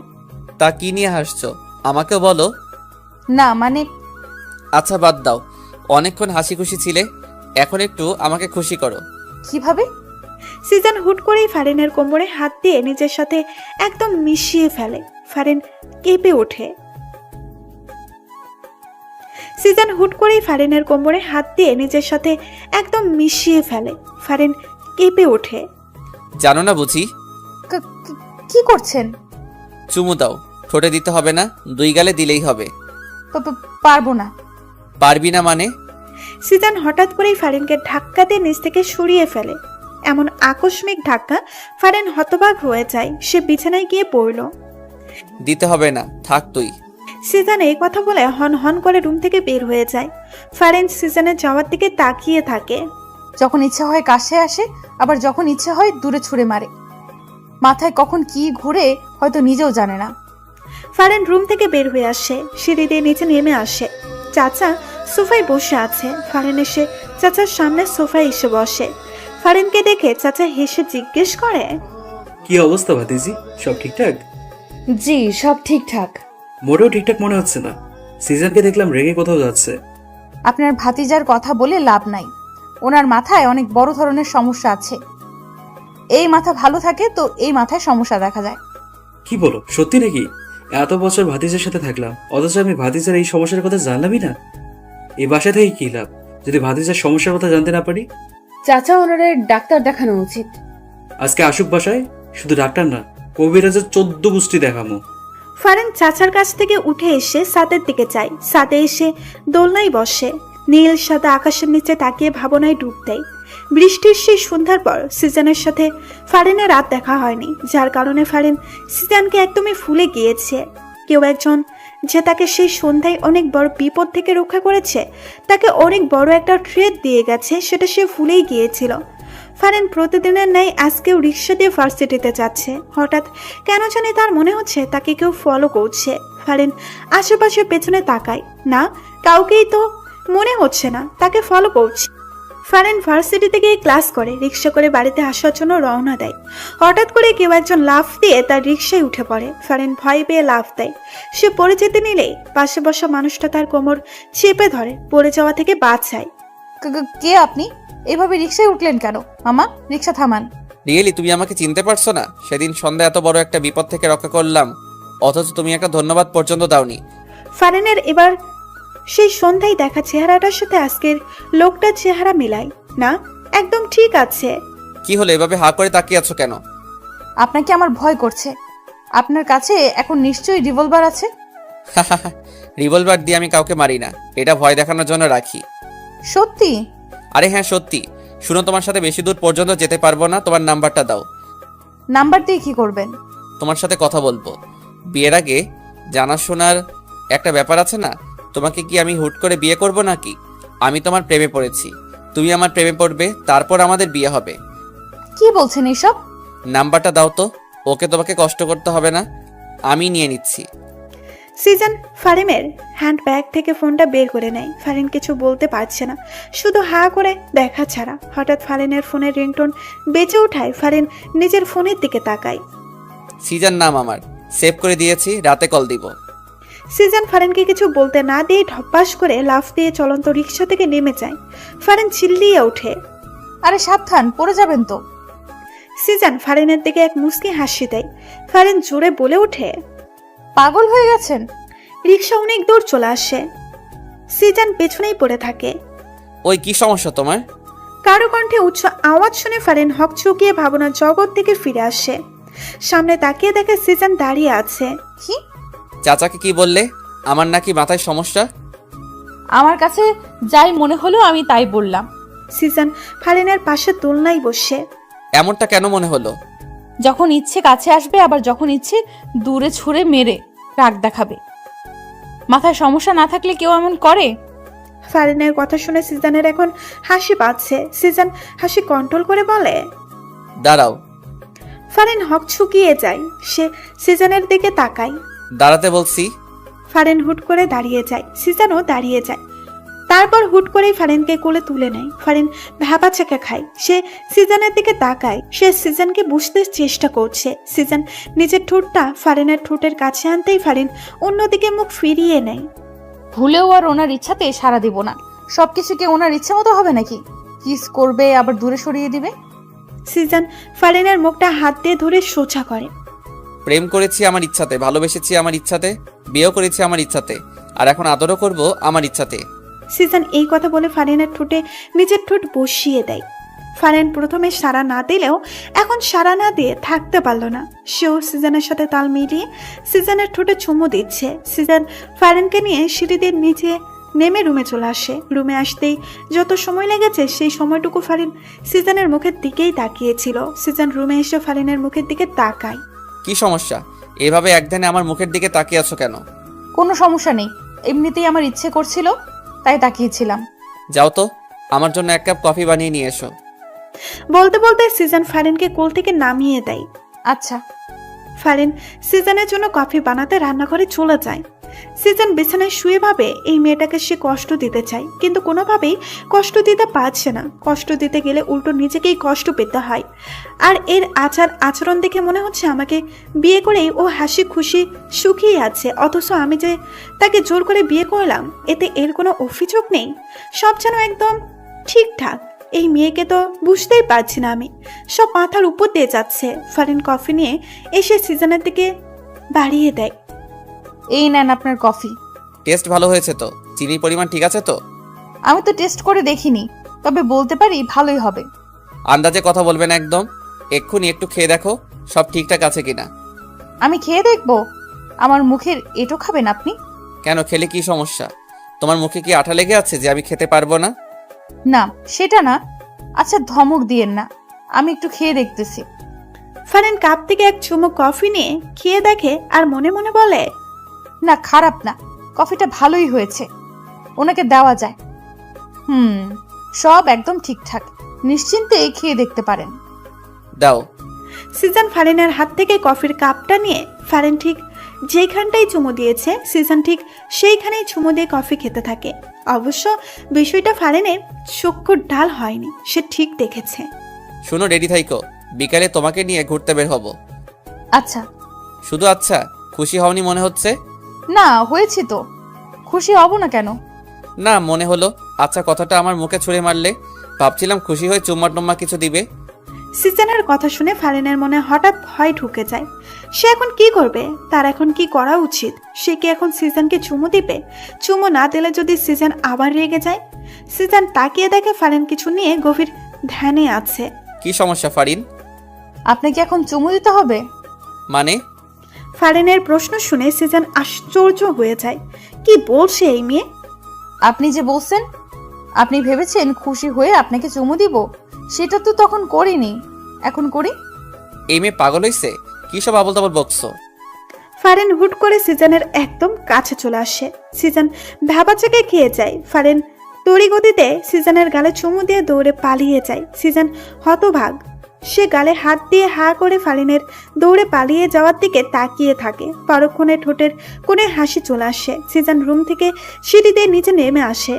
তা কি নিয়ে হাসছো? আমাকেও বলো। না মানে, আচ্ছা বাদ দাও, অনেকক্ষণ হাসি খুশি ছিলে, এখন একটু আমাকে খুশি করো। কিভাবে? সিজন হুট করেই ফারিনের কোমরে হাত দিয়ে নিজের সাথে একদম মিশিয়ে ফেলে। ফারিন কেঁপে ওঠে। সিজন হুট করেই ফারিনের কোমরে হাত দিয়ে নিজের সাথে একদম মিশিয়ে ফেলে। ফারিন কেঁপে ওঠে। জানো না বুঝি? কি করছেন? চুমু দাও। ঠোঁটে দিতে হবে না, দুই গালে দিলেই হবে। পারবো না। পারবি না মানে? সিজন হঠাৎ করেই ফারিনকে ধাক্কা দিয়ে নিচ থেকে সরিয়ে ফেলে। এমন আকস্মিক ধাক্কা ফারিন হতবাক হয়ে যায়। সে বিছানায় গিয়ে পড়ল। দিতে হবে না, থাক তুই। সিজন এই কথা বলে হন হন করে রুম থেকে বের হয়ে যায়। ফারিন সিজনের যাওয়ার দিকে তাকিয়ে থাকে। যখন ইচ্ছা হয় কাছে আসে, আবার যখন ইচ্ছা হয় দূরে ছুঁড়ে মারে। মাথায় কখন কি ঘুরে হয়তো নিজেও জানে না। ফারিন রুম থেকে বের হয়ে আসে, সিঁড়ি দিয়ে নিচে নেমে আসে। চাচা সোফায় বসে আছে। ফারিন এসে চাচার সামনে সোফায় এসে বসে। ফারিনকে দেখে চাচা হেসে জিজ্ঞেস করে, কি অবস্থা ভাতিজি, সব ঠিকঠাক? জি সব ঠিকঠাক। মোটেও ঠিকঠাক মনে হচ্ছে না। সিজনকে দেখলাম রেগে কোথাও যাচ্ছে। আপনার ভাতিজার কথা বলে লাভ নাই। ওনার মাথায় অনেক বড় ধরনের সমস্যা আছে। এই মাথা ভালো থাকে তো এই মাথায় সমস্যা দেখা যায়। কি বলো, সত্যি নাকি? এত বছর ভাতিজার সাথে থাকলাম, অথচ আমি ভাতিজার এই সমস্যার কথা জানলামই না। এই বাসা থেকে কি লাভ যদি ভাতিজার সমস্যার কথা জানতে না পারি? চাচা ওনারে ডাক্তার দেখানো উচিত। আজকে আসুক বাসায়, শুধু ডাক্তার না, কবিরাজের 14 গোষ্ঠী দেখামো। ফারিন চাচার কাছ থেকে উঠে এসে ছাদের দিকে যায়। ছাদে এসে দোলনায় বসে। নীল সাদা আকাশের নিচে তাকিয়ে ভাবনায় ডুব দেয়। বৃষ্টির সেই সন্ধ্যার পর সিজানের সাথে ফারিনের রাত দেখা হয়নি, যার কারণে ফারিন সিজানকে একদমই ভুলে গিয়েছে। কেউ একজন যে তাকে সেই সন্ধ্যায় অনেক বড় বিপদ থেকে রক্ষা করেছে, তাকে অনেক বড় একটা ট্রেড দিয়ে গেছে, সেটা সে ভুলেই গিয়েছিল। ফারিন প্রতিদিনের ন্যায় আজকেও রিক্সা দিয়ে ভার্সিটিতে যাচ্ছে। হঠাৎ কেন জানি তার মনে হচ্ছে তাকে কেউ ফলো করছে। ফারিন আশেপাশে পেছনে তাকায়, না কাউকেই তো মনে হচ্ছে না তাকে ফলো করছে। ফারিন ভার্সিটিতে গিয়ে ক্লাস করে রিক্সা করে বাড়িতে আসার জন্য রওনা দেয়। হঠাৎ করে কেউ একজন লাফ দিয়ে তার রিক্সায় উঠে পড়ে। ফারিন ভয় পেয়ে লাফ দেয়। সে পড়ে যেতে নিলেই পাশে বসা মানুষটা তার কোমর চেপে ধরে পড়ে যাওয়া থেকে বাঁচায়। কে আপনি? এভাবে রিক্সায় উঠলেন কেন? মামা, রিক্সা থামান। রিয়েলি তুমি আমাকে চিনতে পারছো না? সেদিন সন্ধ্যা এত বড় একটা বিপদ থেকে রক্ষা করলাম, অথচ তুমি একটা ধন্যবাদ পর্যন্ত দাওনি। ফারিনের এবার সেই সন্ধ্যায় দেখা চেহারাটার সাথে আজকের লোকটার চেহারা মিলায় না, একদম ঠিক আছে। কি হলো, এভাবে হা করে তাকিয়ে আছো কেন? আপনাকে আমার ভয় করছে। আপনার কাছে এখন নিশ্চয়ই রিভলভার আছে। রিভলভার দিয়ে আমি কাউকে মারি না, এটা ভয় দেখানোর জন্য রাখি। সত্যি? আরে হ্যাঁ সত্যি। শুনো, তোমার সাথে বেশি দূর পর্যন্ত যেতে পারবো না, তোমার নাম্বারটা দাও। নাম্বার দিয়ে কি করবেন? তোমার সাথে কথা বলবো। বিয়ের আগে জানাশোনার একটা ব্যাপার আছে না? তোমাকে কি আমি হুট করে বিয়ে করব নাকি? আমি তোমার প্রেমে পড়েছি, তুমি আমার প্রেমে পড়বে, তারপর আমাদের বিয়ে হবে। কি বলছেন এসব? নাম্বারটা দাও তো, ওকে তোমাকে কষ্ট করতে হবে না, আমি নিয়ে নিচ্ছি। সিজন ফারিনের হ্যান্ড ব্যাগ থেকে ফোনটা বের করে নেয়। ফারিন কিছু বলতে পারছে না, শুধু হা করে দেখা ছাড়া। হঠাৎ ফারিনের ফোনের রিংটোন বেজে ওঠায়। ফারিন নিজের ফোনের দিকে তাকায়। সিজান নাম আমার, সেভ করে দিয়েছি, রাতে কল দিব। সিজন ফারিনকে কিছু বলতে না দিয়ে ঢপাস করে লাফ দিয়ে চলন্ত রিক্সা থেকে নেমে যায়। ফারিন চিল্লিয়ে ওঠে, আরে সাবধান, পড়ে যাবেন তো। সিজন ফারিনের দিকে এক মুচকি হাসি দেয়। ফারিন জোরে বলে ওঠে, পাগল হয়ে গেছেন? রিক্সা অনেক দূর চলে আসে। সিজন পেছনেই পড়ে থাকে। ওই কি সমস্যা তোমার? কারো কণ্ঠে উচ্চ আওয়াজ শুনে ফারিন হকচকিয়ে ভাবনার জগৎ থেকে ফিরে আসে। সামনে তাকিয়ে দেখে সিজন দাঁড়িয়ে আছে। কি? চাচাকে কি বললে? আমার নাকি মাথায় সমস্যা? আমার কাছে যাই মনে হলো আমি তাই বললাম। সিজন ফারিনের পাশে দোলনায় বসে। এমনটা কেন মনে হলো? যখন ইচ্ছে কাছে আসবে, আবার যখন ইচ্ছে দূরে ছুঁড়ে মেরে রাগ দেখাবে। মাথায় সমস্যা না থাকলে কেউ এমন করে? ফারিনের কথা শুনে সিজনের এখন হাসি পাচ্ছে। সিজন হাসি কন্ট্রোল করে বলে, দাঁড়াও। ফারিন হকচকিয়ে যায়। সে সিজনের দিকে তাকায়। দাঁড়াতে বলছি। ফারিন হুট করে দাঁড়িয়ে যায়। সিজনও দাঁড়িয়ে যায়। তারপর হুট করেই ফারিনকে কোলে তুলে নেয়। ফারিন ভ্যাবাচাকা খায়। সে সিজনের দিকে তাকায়। সে সিজনকে বুঝতে চেষ্টা করছে। সিজন নিজের ঠোঁটটা ফারিনের ঠোঁটের কাছে আনতেই ফারিন অন্যদিকে মুখ ফিরিয়ে নেয়। ভুলেও আর ওনার ইচ্ছাতে সাড়া দিব না। সবকিছু কি ওনার ইচ্ছা মতো হবে নাকি? কিস করবে আবার দূরে সরিয়ে দিবে। সিজন ফারিনের মুখটা হাত দিয়ে ধরে সোজা করে। প্রেম করেছি আমার ইচ্ছাতে, ভালোবেসেছি আমার ইচ্ছাতে, বিয়েও করেছি আমার ইচ্ছাতে, আর এখন আদরও করব আমার ইচ্ছাতে। সিজন এই কথা বলে ফারিনের ঠোঁটে নিজের ঠোঁট বসিয়ে দেয়। ফারিন প্রথমে সাড়া না দিলেও এখন সাড়া না দিয়ে থাকতে পারল না। সেও সিজনের সাথে তাল মিলিয়ে সিজনের ঠোঁটে চুমু দিচ্ছে। সিজন ফারিনকে নিয়ে সিঁড়ি দিয়ে নিচে নেমে রুমে চলে আসে। রুমে আসতেই যত সময় লেগেছে সেই সময়টুকু ফারিন সিজনের মুখের দিকেই তাকিয়েছিল। সিজন রুমে এসে ফারিনের মুখের দিকে তাকায়। কি সমস্যা? এভাবে একধানে আমার মুখের দিকে তাকিয়ে আছো কেন? কোনো সমস্যা নেই, এমনিতেই আমার ইচ্ছে করছিল তাই তাকিয়েছিলাম। যাও তো, আমার জন্য এক কাপ কফি বানিয়ে নিয়ে এসো। বলতে বলতে সিজন ফারিনকে কোল থেকে নামিয়ে দেয়। আচ্ছা। ফারিন সিজনের জন্য কফি বানাতে রান্নাঘরে চলে যায়। সিজন বিছানায় শুয়ে ভাবে এই মেয়েটাকে সে কষ্ট দিতে চায়, কিন্তু কোনোভাবেই কষ্ট দিতে পারছে না। কষ্ট দিতে গেলে উল্টো নিজেকেই কষ্ট পেতে হয়। আর এর আচরণ দেখে মনে হচ্ছে আমাকে বিয়ে করেই ও হাসি খুশি সুখী আছে, অথচ আমি যে তাকে জোর করে বিয়ে করলাম এতে এর কোনো অভিযোগ নেই। সব যেন একদম ঠিকঠাক। এই মেয়েকে তো বুঝতেই পারছি না আমি, সব মাথার উপর দিয়ে যাচ্ছে। ফারিন কফি নিয়ে এসে সিজনের দিকে বাড়িয়ে দেয়। এই নেন আপনার কফি। টেস্ট ভালো হয়েছে তো? চিনির পরিমাণ ঠিক আছে তো? আমি তো টেস্ট করে দেখিনি, তবে বলতে পারি ভালোই হবে। আন্দাজে কথা বলবে না একদম। এক্ষুনি একটু খেয়ে দেখো সব ঠিকঠাক আছে কিনা। আমি খেয়ে দেখবো? আমার মুখের এটো খাবেন আপনি? কেন, খেলে কি সমস্যা? তোমার মুখে কি আঠা লেগে আছে যে আমি খেতে পারবো না? না সেটা না। আচ্ছা ধমক দিয়েন না, আমি একটু খেয়ে দেখতেছি। ফারিন কাপ থেকে এক চুমুক কফি নিয়ে খেয়ে দেখে আর মনে মনে বলে, না খারাপ না, কফিটা ভালোই হয়েছে, ওনাকে দেওয়া যায়। সব একদম ঠিকঠাক, নিশ্চিন্তে খেয়ে দেখতে পারেন। দাও। সিজন ফারিনের হাত থেকে কফির কাপটা নিয়ে ফারিন ঠিক যেখানটাই চুমু দিয়েছে সিজন ঠিক সেইখানেই চুমু দিয়ে কফি খেতে থাকে। অবশ্য বিষয়টা ফারিনের চক্ষুর ঢাল হয়নি, সে ঠিক দেখেছে। শোনো, রেডি থাইকো, বিকালে তোমাকে নিয়ে ঘুরতে বের হব। আচ্ছা। শুধু আচ্ছা? খুশি হওনি মনে হচ্ছে? না হয়েছি তো, খুশি হব না কেন? না, মনে হলো। আচ্ছা কথাটা আমার মুখে ছুঁড়ে মারলে, ভাবছিলাম খুশি হয়ে চুম্মা টুম্মা কিছু দিবে। সিজনের কথা শুনে ফারিনের মনে হঠাৎ ভয় ঢুকে যায়। সে এখন কি করবে? তার এখন কি করা উচিত? সে কি এখন সিজনকে চুমু দিবে? চুমু না দিলে যদি সিজন আবার রেগে যায়? সিজন তাকিয়ে দেখে ফারিন কিছু নিয়ে গভীর ধ্যানে আছে। কি সমস্যা ফারিন? আপনাকে এখন চুমু দিতে হবে? মানে? ফারিনের প্রশ্ন শুনে সিজন আশ্চর্য হয়ে যায়। কি বলছে এই মেয়ে? আপনি যে বলছেন, আপনি ভেবেছেন খুশি হয়ে আপনাকে চুমু দিব, সেটা তো তখন করিনি, এখন করি। এই মেয়ে পাগল হইছে? কি সব আবল তাবল বকছো? ফারিন হুট করে সিজনের একদম কাছে চলে আসে। সিজন ভাবাচাকে খেয়ে যায়। ফারিন তড়িগতিতে সিজনের গালে চুমু দিয়ে দৌড়ে পালিয়ে যায়। সিজন হতভাগ, সে গালে হাত দিয়ে হা করে ফারিনের দৌড়ে পালিয়ে যাওয়ার দিকে তাকিয়ে থাকে। পরক্ষণে ঠোঁটের কোণে হাসি চলে আসে। সিজন রুম থেকে সিঁড়ি দিয়ে নিচে নেমে আসে।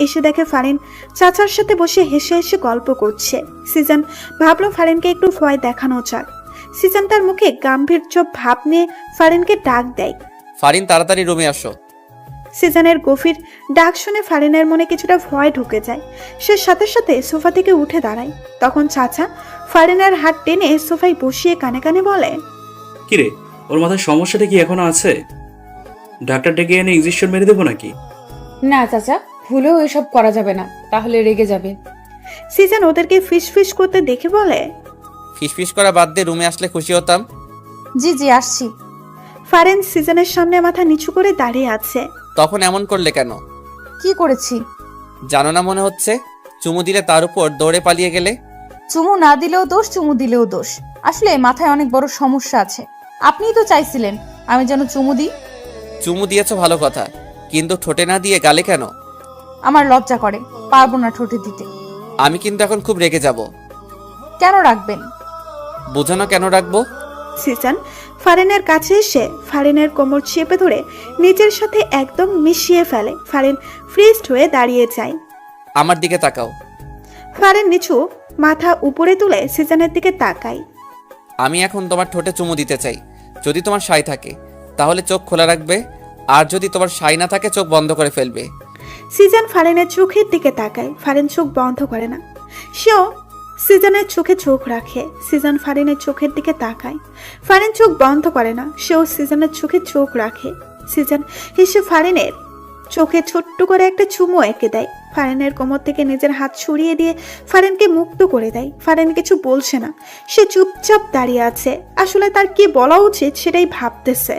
এসে দেখে ফারিন চাচার সাথে বসে হেসে হেসে গল্প করছে। সিজন ভাবলো ফারিনকে একটু ভয় দেখানো যাক। সিজন তার মুখে গাম্ভীর্য ভাব নিয়ে ফারিনকে ডাক দেয়। ফারিন, তাড়াতাড়ি রুমে আসো। সিজনের গভীর ডাক শুনে ফারিনের মনে কিছুটা ভয় ঢুকে যায়। সে সাথে সাথে সোফা থেকে উঠে দাঁড়ায়। তখন চাচা ফারিনের হাত টেনে সোফায় বসিয়ে কানে কানে বলে, কিরে, ওর মাথায় সমস্যাটা কি এখনো আছে? ডাক্তার ডেকে এনে ইঞ্জেকশন মেরে দেবো নাকি? না চাচা, ভুলেও এসব করা যাবে না, তাহলে রেগে যাবে। সিজন ওদেরকে ফিস ফিস করতে দেখে বলে, ফিসফিস করা বাদ দিয়ে রুমে আসলে খুশি হতাম। জি জি আসছি। ফারিন সিজনের সামনে মাথা নিচু করে দাঁড়িয়ে আছে। তখন এমন করলে কেন? কি করেছি? জানো না মনে হচ্ছে? চুমু দিলে তার উপর দৌড়ে পালিয়ে গেলে। চুমু না দিলেও দোষ, চুমু দিলেও দোষ। আসলে মাথায় অনেক বড় সমস্যা আছে। আপনিই তো চাইছিলেন আমি যেন চুমু দিই। চুমু দিয়েছো ভালো কথা, কিন্তু ঠোঁটে না দিয়ে গালে কেন? আমার লজ্জা করে, পারবো না ঠোঁটে দিতে। আমি কিন্তু এখন খুব রেগে যাব। কেন রাখবেন? বুঝো না কেন রাখবো? সিজন ফারিনের কাছে এসে ফারিনের কোমর চেপে ধরে নিজের সাথে একদম মিশিয়ে ফেলে। ফারিন ফ্রিজড হয়ে দাঁড়িয়ে যায়। আমার দিকে তাকাও। ফারিন নিচু মাথা উপরে তুলে সিজনের দিকে তাকায়। আমি এখন তোমার ঠোঁটে চুমু দিতে চাই। যদি তোমার সাই থাকে তাহলে চোখ খোলা রাখবে, আর যদি তোমার সাই না থাকে চোখ বন্ধ করে ফেলবে। সিজন ফারিনের চোখের দিকে তাকায়। ফারিন চোখ বন্ধ করে না, সেও সিজনের চোখে চোখ রাখে। সিজন ফারিনের চোখের দিকে তাকায়। ফারিন চোখ বন্ধ করে না, সেও সিজনের চোখে চোখ রাখে। সিজন হেসে ফারিনের চোখে ছোট্ট করে একটা চুমু এঁকে দেয়। ফারিনের কোমর থেকে নিজের হাত ছড়িয়ে দিয়ে ফারিনকে মুক্ত করে দেয়। ফারিন কিছু বলছে না, সে চুপচাপ দাঁড়িয়ে আছে। আসলে তার কি বলা উচিত সেটাই ভাবতেছে।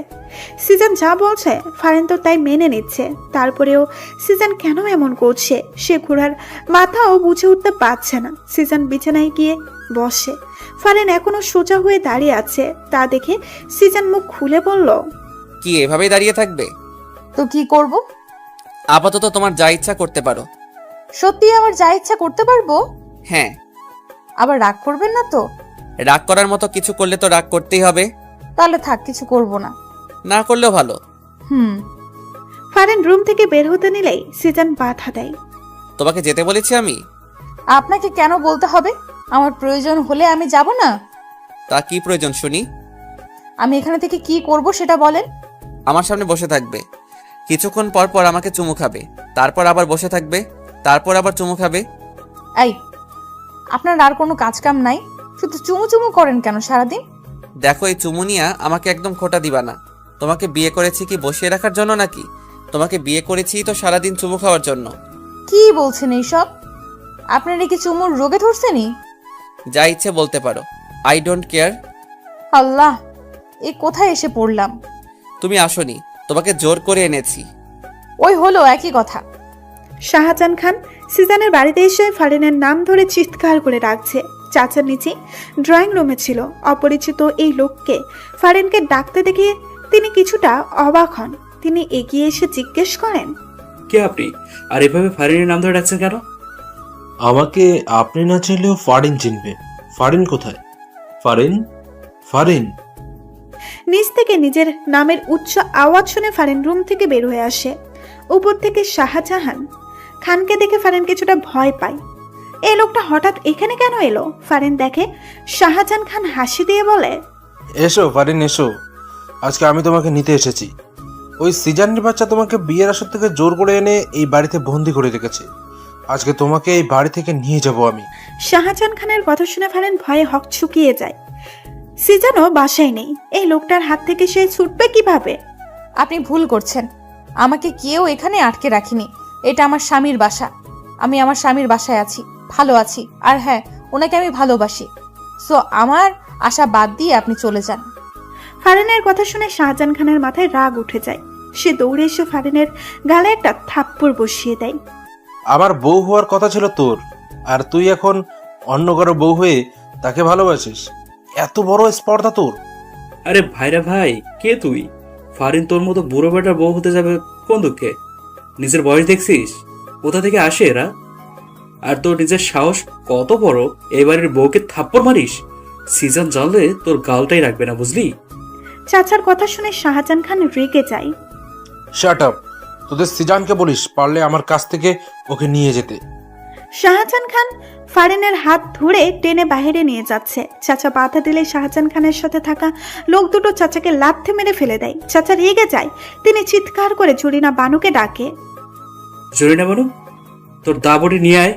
সিজন যা বলছে ফারিন তো তাই মেনে নিচ্ছে। তারপরেও সিজন কেন এমন করছে সে ঘোড়ার মাথাও বুঝে উঠতে পারছে না। সিজন বিছানায় গিয়ে বসে। ফারিন এখনো সোজা হয়ে দাঁড়িয়ে আছে। তা দেখে সিজন মুখ খুলে বলল, কি এভাবেই দাঁড়িয়ে থাকবে? তো কি করব? আপাতত তোমার যা ইচ্ছা করতে পারো। সত্যি আমার যা ইচ্ছা করতে পারবো? হ্যাঁ। আবার রাগ করবেন না তো? রাগ করার মতো কিছু করলে তো রাগ করতেই হবে। তাহলে থাক, কিছু করব না। না করলেও ভালো। ফারিন রুম থেকে বের হতে নিলেই সিজন বাধা দেয়। তোমাকে যেতে বলেছি আমি। আপনাকে কেন বলতে হবে? আমার প্রয়োজন হলে আমি যাব না। তা কি প্রয়োজন শুনি? আমি এখানে থেকে কি করব সেটা বলেন। আমার সামনে বসে থাকবে, কিছুক্ষণ পর পর আমাকে চুমু খাবে, তারপর আবার বসে থাকবে, তারপর আবার চুমু খাবে। এই, আপনার আর কোনো কাজ কাম নাই? শুধু চুমু চুমু করেন কেন সারাদিন? দেখো, এই চুমু নিয়া আমাকে একদম খোটা দিবা না। তোমাকে বিয়ে করেছি কি বসিয়ে রাখার জন্য নাকি? তোমাকে বিয়ে করেছি তো সারাদিন চুমু খাওয়ার জন্য। কি বলছেন এইসব? আপনার কি চুমুর রোগে ধরছেনি? যা ইচ্ছে বলতে পারো, আই ডোন্ট কেয়ার। আল্লাহ, এ কোথায় এসে পড়লাম? তুমি আসোনি, তোমাকে জোর করে এনেছি। ওই হলো একই কথা। শাহজাহান খান সিজানের বাড়িতে এসে ফারিনের নাম ধরে চিৎকার করে ডাকছে। চাচা নিচে ড্রয়িং রুমে ছিল। অপরিচিত এই লোককে ফারিনকে ডাকতে দেখে তিনি কিছুটা অবাক হন। তিনি এগিয়ে এসে জিজ্ঞেস করেন, কে আপনি? আর এভাবে ফারিনের নাম ধরে ডাকছেন কেন? আমাকে আপনি না চাইলেও ফারিন চিনবে। ফারিন কোথায়? ফারিন, ফারিন। নিচ থেকে নিজের নামের উচ্চ আওয়াজ শুনে ফারিন রুম থেকে বের হয়ে আসে। উপর থেকে শাহজাহান খানকে দেখে ফারিন কিছুটা ভয় পায়। এই লোকটা হঠাৎ এখানে কেন এলো? ফারিন দেখে শাহজাহান খান হাসি দিয়ে বলে, এসো ফারিন এসো, আজকে আমি তোমাকে নিতে এসেছি। ওই সিজানের বাচ্চা তোমাকে বিয়ের আসর থেকে জোর করে এনে এই বাড়িতে বন্দি করে রেখেছে। আজকে তোমাকে এই বাড়ি থেকে নিয়ে যাব আমি। শাহজাহান খানের কথা শুনে ফারিন ভয়ে হকচকিয়ে যায়। সিজানও বাসায় নেই। এই লোকটার হাত থেকে সে ছুটবে কিভাবে? আপনি ভুল করছেন। আমাকে কেউ এখানে আটকে রাখিনি। এটা আমার স্বামীর বাসা। আমি আমার স্বামীর বাসায় আছি, ভালো আছি। আর হ্যাঁ, ওনাকে আমি ভালোবাসি। সো আমার আশা বাদ দিয়ে আপনি চলে যান। ফারিনের কথা শুনে শাহজাহান খানের মাথায় রাগ উঠে যায়। সে দৌড়ে এসে ফারিনের গালে একটা থাপ্পড় বসিয়ে দেয়। আমার বউ হওয়ার কথা ছিল তোর, আর তুই এখন অন্য কারো বউ হয়ে তাকে ভালোবাসিস? এত বড় স্পর্ধা তোর! আরে ভাইরা ভাই, কে তুই? ফারিন তোর মতো বুড়ো বেটার বউ হতে যাবে কোন দুঃখে? নিজের বয়স দেখছিস? কোথা থেকে আসে এরা? আর তোর নিজের সাহস কত বড়, এই বাড়ির বউকে থাপ্পড় মারিস? সিজন জানলে তোর গালটাই রাখবে না, বুঝলি? চাচার কথা শুনে শাহজাহান খান রেগে যায়। Shut up! তোদের সিজানকে বলিস পারলে আমার কাছ থেকে ওকে নিয়ে যেতে। শাহজাহান খান ফারিনের হাত ধরে টেনে বাইরে নিয়ে যাচ্ছে। চাচা বাধা দিলে শাহজাহান খানের সাথে থাকা লোক দুটো চাচাকে লাথি মেরে ফেলে দেয়। চাচা রেগে যায়। তিনি চিৎকার করে জরিনা বানুকে ডাকে। জরিনা বানু, তোর দাবড়ি নিয়ে আয়।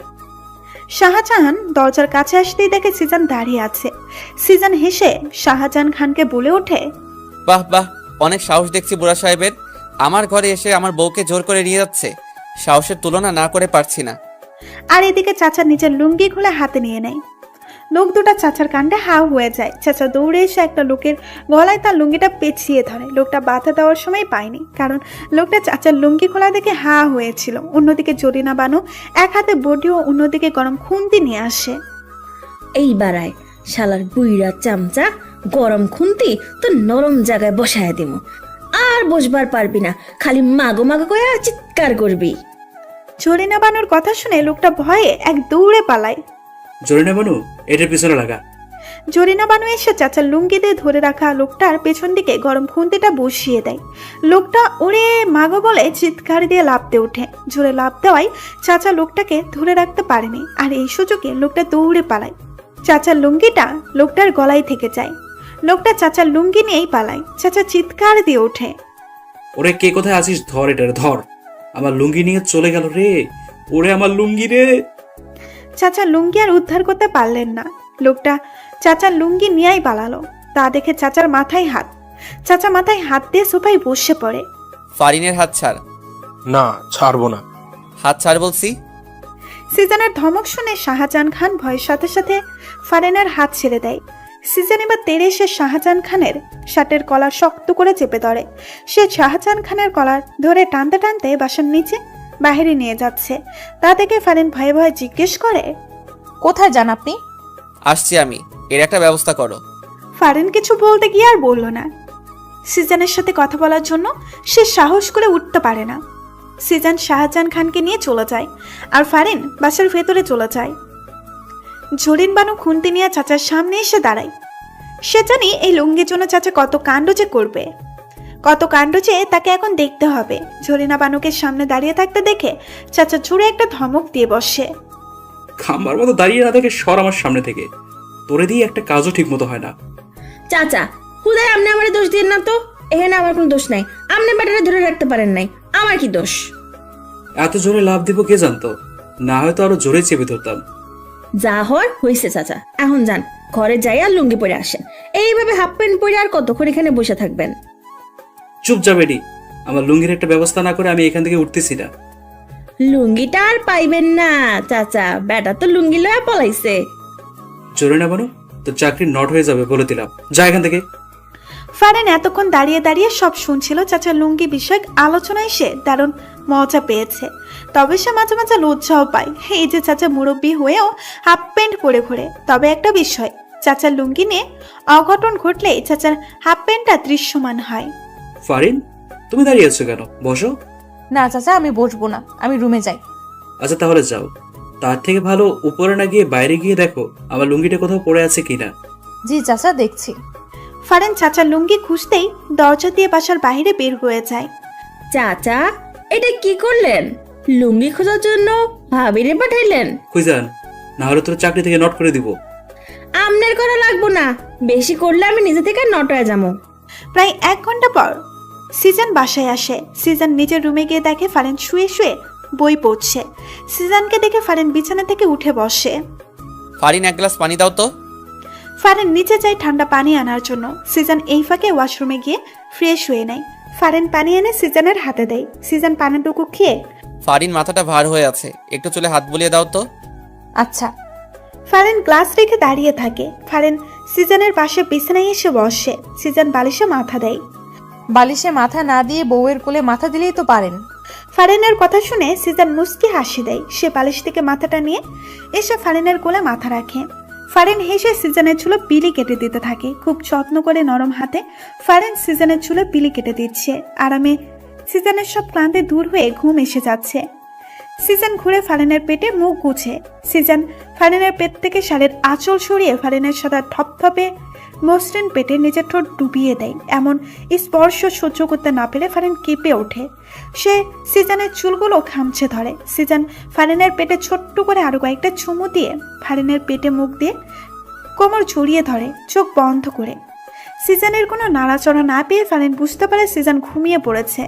শাহজাহান দরজার কাছে আসতেই দেখে সিজান দাঁড়িয়ে আছে। সিজান হেসে শাহজাহান খানকে বলে ওঠে, বাহ বাহ, অনেক সাহস দেখছি বুড়া সাহেবের। আমার ঘরে এসে আমার বউকে জোর করে নিয়ে যাচ্ছে। সাহসের তুলনা না করে পারছি না। আর এদিকে চাচা নিজের লুঙ্গি খুলে হাতে নিয়ে নেয়। লোক দুটা চাচার কাণ্ডে হাও হয়ে যায়। চাচা দৌড়ে এসে একটা লোকের গলায় তার লুঙ্গিটা পেঁচিয়ে ধরে। লোকটা বাধা দেওয়ার সময় পায়নি, কারণ লোকটা চাচার লুঙ্গি খোলা দেখে হা হয়েছিল। অন্যদিকে জরিনা বানু এক হাতে বডি ও অন্যদিকে গরম খুন্তি নিয়ে আসে। এই বাড়ায় শালার বুইরা চামচা, গরম খুন্তি তো নরম জায়গায় বসায় দিব। আর বসবার পারবি না, খালি মাগো মাগো করে চিৎকার করবি। জরিনা বানুর কথা শুনে লোকটা ভয়ে এক দৌড়ে পালায়। জরিনা বানু, এটার পিছনে লাগা। জরিনা বানু এসে চাচার লুঙ্গি দিয়ে ধরে রাখা লোকটার পেছন দিকে গরম খুন্তিটা বসিয়ে দেয়। লোকটা ওরে মাগো বলে চিৎকার দিয়ে লাফতে ওঠে। জোরে লাফ দেওয়ায় চাচা লোকটাকে ধরে রাখতে পারেনি, আর এই সুযোগে লোকটা দৌড়ে পালায়। চাচার লুঙ্গিটা লোকটার গলায় থেকে যায়। লোকটা চাচার লুঙ্গি নিয়েই পালায়। চাচা চিৎকার দিয়ে ওঠে, ওরে কে কোথায় আছিস? ধর এটার, ধর। আমার লুঙ্গি নিয়ে চলে গেল রে। ওরে আমার লুঙ্গি রে। চাচা লুঙ্গি আর উদ্ধার করতে পারলেন না। লোকটা চাচার লুঙ্গি নিয়েই পালালো। তা দেখে চাচার মাথায় হাত। চাচা মাথায় হাত দিয়ে সোফায় বসে পড়ে। ফারিনের হাত ছাড়। না, ছাড়বো না। হাত ছাড় বলছি। সিজানের ধমক শুনে শাহজাহান খান ভয়ের সাথে সাথে ফারিনের হাত ছেড়ে দেয়। সিজন এবার তেড়ে এসে শাহজাহান খানের শার্টের কলার শক্ত করে চেপে ধরে। সে শাহজাহান খানের কলার ধরে টানতে টানতে বাসার নিচে বাহিরে নিয়ে যাচ্ছে। তা দেখে ফারিন ভয়ে ভয়ে জিজ্ঞেস করে, কোথায় যান আপনি? আসছি আমি, এর একটা ব্যবস্থা করো। ফারিন কিছু বলতে গিয়ে আর বলল না। সিজানের সাথে কথা বলার জন্য সে সাহস করে উঠতে পারে না। সিজান শাহজাহান খানকে নিয়ে চলে যায়, আর ফারিন বাসার ভেতরে চলে যায়। জরিন বানু খুন্তি নিয়ে চাচার সামনে এসে দাঁড়ায়। সে জানি এই লুঙ্গির জন্য চাচা কত কাণ্ড যে করবে, কত কাণ্ড যে তাকে এখন দেখতে হবে। জরিনা বানুকে সামনে দাঁড়িয়ে থাকতে দেখে চাচা জোরে একটা ধমক দিয়ে বসে। খাম্বার মতো দাঁড়িয়ে না থেকে সর আমার সামনে থেকে। তোরে দিয়ে একটা কাজও ঠিক মতো হয় না। চাচা হুদায় আপনি আমার দোষ দিন না তো। এখানে আমার কোনো দোষ নাই। আপনি ব্যাটারে ধরে রাখতে পারেন নাই, আমার কি দোষ? এত জোরে লাভ দিব কে জানতো? না হয়তো আরো জোরে চেপে ধরতাম। যা হওয়ার হয়েছে চাচা, এখন যান ঘরে যাই আর লুঙ্গি পরে আসেন। এইভাবে হাফ প্যান্ট পরে আর কতক্ষণ এখানে বসে থাকবেন? চুপ যা বেডি। আমার লুঙ্গির একটা ব্যবস্থা না করে আমি এখান থেকে উঠতেছি না। লুঙ্গিটা আর পাইবেন না চাচা, বেটা তো লুঙ্গি লয়া পলাইছে। জোরে না বানু, তোর চাকরি নট হয়ে যাবে বলে দিলাম। যা এখান থেকে। ফারিন এতক্ষণ দাঁড়িয়ে দাঁড়িয়ে সব শুনছিল। চাচার লুঙ্গি বিষয়ক আলোচনায় সে দারুণ মজা পেয়েছে, তবে সে মাঝে মাঝে লজ্জাও পায়। এই যে চাচা মুরব্বী হয়েও হাফ প্যান্ট পরে ঘোরে। তবে একটা বিষয়, চাচার লুঙ্গি নিয়ে অঘটন ঘটলে চাচার হাফ প্যান্টটা দৃশ্যমান হয়। ফারিন, তুমি দাঁড়িয়ে আছো কেন? বসো। না চাচা, আমি বসবো না, আমি রুমে যাই। আচ্ছা তাহলে যাও। তার থেকে ভালো উপরে না গিয়ে বাইরে গিয়ে দেখো আমার লুঙ্গিটা কোথাও পড়ে আছে কিনা। জি চাচা, দেখছি। ফারিন চাচার লুঙ্গি খুঁজতেই দরজা দিয়ে বাসার বাইরে বের হয়ে যায়। চাচা, এটা কি করলেন? লুঙ্গি খোঁজার জন্য ভাবিরে পাঠাইলেন? খুঁজান, না হলে তোর চাকরি থেকে নট করে দিব। আমনের করা লাগবো না, বেশি করলে আমি নিজে থেকে নট হয়ে যাবো। প্রায় 1 ঘন্টা পর সিজন বাসায় আসে। সিজন নিজের রুমে গিয়ে দেখে ফারিন শুয়ে শুয়ে বই পড়ছে। সিজনকে দেখে ফারিন বিছানা থেকে উঠে বসে। ফারিন, এক গ্লাস পানি দাও তো। ফারিন নিচে যায় ঠান্ডা পানি আনার জন্য। সিজন এই ফাঁকে ওয়াশরুমে গিয়ে ফ্রেশ হয়ে নেয়। ফারিন পানি এনে সিজনের হাতে দেয়। সিজন পানিটুকু খেয়ে, ফারিন, মাথাটা ভার হয়ে আছে, একটু চুলে হাত বুলিয়ে দাও তো। আচ্ছা। ফারিন গ্লাস রেখে দাঁড়িয়ে থাকে। ফারিন সিজনের পাশে বিছানায় এসে বসে। সিজন বালিশে মাথা দেয়। বালিশে মাথা না দিয়ে বউয়ের কোলে মাথা দিলেই তো পারেন। ফারিনের কথা শুনে সিজন মুস্কি হাসি দেয়। সে বালিশ থেকে মাথাটা নিয়ে এসে ফারিনের কোলে মাথা রাখে। ফারিন হেসে সিজনের চুলে বিলি কেটে দিতে থাকে। খুব যত্ন করে নরম হাতে ফারিন সিজনের চুলে বিলি কেটে দিচ্ছে। আরামে সিজনের সব ক্লান্তি দূর হয়ে ঘুম এসে যাচ্ছে। সিজন ঘুরে ফারিনের পেটে মুখ গুছে। সিজন ফারিনের পেট থেকে শাড়ির আঁচল সরিয়ে ফারিনের সাদা থপথপে মসৃণ পেটে নিজের ঠোঁট ডুবিয়ে দেয়। এমন স্পর্শ সহ্য করতে না পেরে ফারিন কেঁপে ওঠে। সে সিজনের চুলগুলো খামচে ধরে। সিজন ফারিনের পেটে ছোট্ট করে আরো কয়েকটা চুমু দিয়ে ফারিনের পেটে মুখ দিয়ে কোমর জড়িয়ে ধরে, চোখ বন্ধ করে। সিজনের কোনো নাড়াচড়া না পেয়ে ফারিন বুঝতে পারে সিজন ঘুমিয়ে পড়েছে।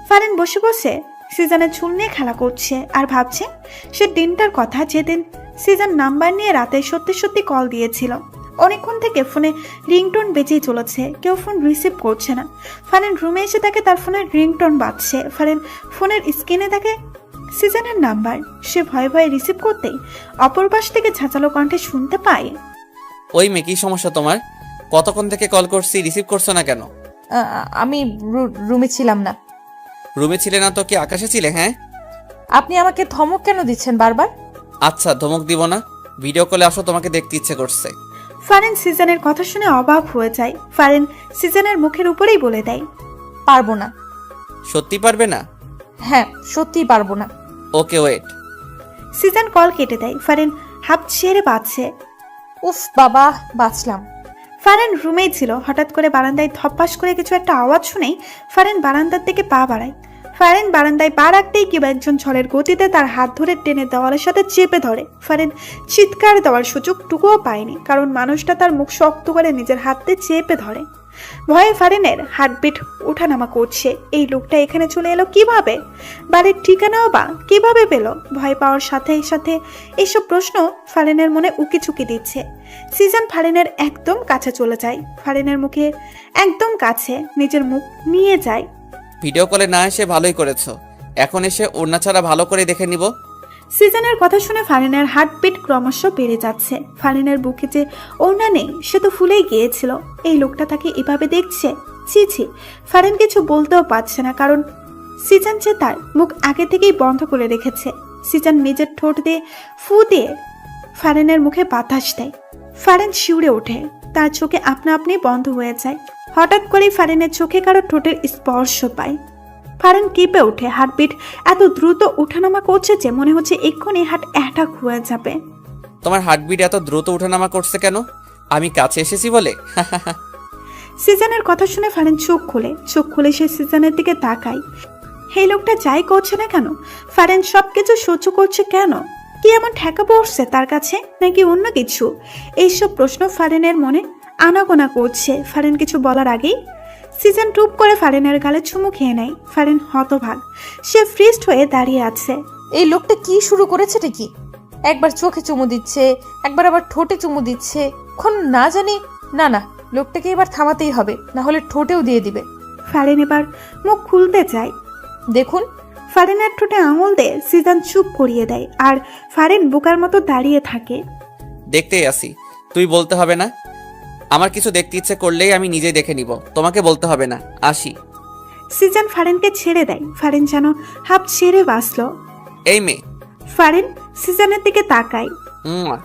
ফারিন বসে বসে সিজনের চুল নিয়ে খেলা করছে আর ভাবছে সে দিনটার কথা, যেদিন সিজন নাম্বার নিয়ে রাতে সত্যি সত্যি কল দিয়েছিল। অনেকক্ষণ থেকে ফোনে রিংটোন বেজেই চলেছে, কেউ ফোন রিসিভ করছে না। ফারিন রুমে এসে দেখে তার ফোনের রিংটোন বাজছে। ফারিন ফোনের স্ক্রিনে দেখে সিজনের নাম্বার। সে ভয়ে ভয়ে রিসিভ করতেই অপর পাশ থেকে ঝাঁচালো কণ্ঠে শুনতে পায়, ওই মেয়ে, কি সমস্যা তোমার? কতক্ষণ থেকে কল করছি, রিসিভ করছো না কেন? আমি রুমে ছিলাম না। রুমে ছিলে না তো কি আকাশে ছিলে? হ্যাঁ। আপনি আমাকে ধমক কেন দিচ্ছেন বারবার? আচ্ছা, ধমক দিব না, ভিডিও কলে আসো, তোমাকে দেখতে ইচ্ছে করছে। ফারিন সিজনের কথা শুনে অবাক হয়ে যায়। ফারিন সিজনের মুখের উপরেই বলে দেয়, পারবো না। সত্যি পারবে না? হ্যাঁ, সত্যিই পারবো না। ওকে, ওয়েট। সিজন কল কেটে দেয়। ফারিন হাঁপ ছেড়ে বাঁচছে। উফ বাবা, বাঁচলাম। ফারিন রুমেই ছিল। হঠাৎ করে বারান্দায় ধপাস করে কিছু একটা আওয়াজ শুনেই ফারিন বারান্দার দিকে পা বাড়ায়। ফারিন বারান্দায় পা রাখতেই কেউ একজন ঝড়ের গতিতে তার হাত ধরে টেনে দেওয়ালের সাথে চেপে ধরে। ফারিন চিৎকার দেওয়ার সুযোগটুকুও পায়নি, কারণ মানুষটা তার মুখ শক্ত করে নিজের হাতে চেপে ধরে। ভয়ে ফারিনের হার্টবিট ওঠানামা করছে। এই লোকটা এখানে চলে এলো কিভাবে? বাড়ির ঠিকানাও বা কিভাবে পেল? ভয় পাওয়ার সাথে সাথে এইসব প্রশ্ন ফারিনের মনে উকিচুকি দিচ্ছে। সিজন ফারিনের একদম কাছে চলে যায়। ফারিনের মুখে একদম কাছে নিজের মুখ নিয়ে যায়। ভিডিও কলে না এসে ভালোই করেছো, এখন এসে ওড়না ছাড়া ভালো করে দেখে নিব। সিজনের কথা শুনে ফারিনের হার্টবিট ক্রমশ বেড়ে যাচ্ছে। ফারিনের বুকে যে ওড়না নেই সে তো ফুলেই গিয়েছিল। এই লোকটা তাকে এভাবে দেখছে। ছি ছি, ফারিন কিছু বলতেও পারছে না, কারণ সিজন যে তার মুখ আগে থেকেই বন্ধ করে রেখেছে। সিজন নিজের ঠোঁট দিয়ে ফু দিয়ে ফারিনের মুখে বাতাস দেয়। ফারিন শিউরে ওঠে, তার চোখে আপনা আপনি বন্ধ হয়ে যায়। হঠাৎ করেই ফারিনের চোখে কারো ঠোঁটের স্পর্শ পায়। ফারিন কেঁপে ওঠে। হার্টবিট এত দ্রুত ওঠানামা করছে যে মনে হচ্ছে এক্ষুনি হার্ট অ্যাটাক হয়ে যাবে। তোমার হার্টবিট এত দ্রুত ওঠানামা করছে কেন? আমি কাছে এসেছি বলে? সিজনের কথা শুনে ফারিন চোখ খুলে সে সিজনের দিকে তাকায়। এই লোকটা যাই করছে না কেন, ফারিন সবকিছু সহ্য করছে কেন? কি এমন ঠেকা পড়ছে তার কাছে, নাকি অন্য কিছু? এইসব প্রশ্ন ফারিনের মনে আনাগোনা করছে। ফারিন কিছু বলার আগেই সিজন টুপ করে ফারিনের গালে চুমু খেয়ে নেয়। ফারিন হতভাগ, সে ফ্রিস্ট হয়ে দাঁড়িয়ে আছে। এই লোকটা কি শুরু করেছে কি? একবার চোখে চুমু দিচ্ছে, একবার আবার ঠোঁটে চুমু দিচ্ছে। এখন না জানি, না লোকটাকে এবার থামাতেই হবে, না হলে ঠোঁটেও দিয়ে দিবে। ফারিন এবার মুখ খুলতে চায়। দেখুন, ফারিনের ঠোঁটে আঙুল দিয়ে সিজন চুপ করিয়ে দেয়, আর ফারিন বোকার মতো দাঁড়িয়ে থাকে। দেখতেই আসি, তুই বলতে হবে না। আমার কিছু দেখতে ইচ্ছে করলেই আমি নিজেই দেখে নিব, তোমাকে বলতে হবে না। আসি। সিজান ফারিনকে ছেড়ে দেয়। ফারিন যেন হাফ ছেড়ে বাঁচল। এই মেয়ে। ফারিন সিজানের দিকে তাকায়। উম্মা।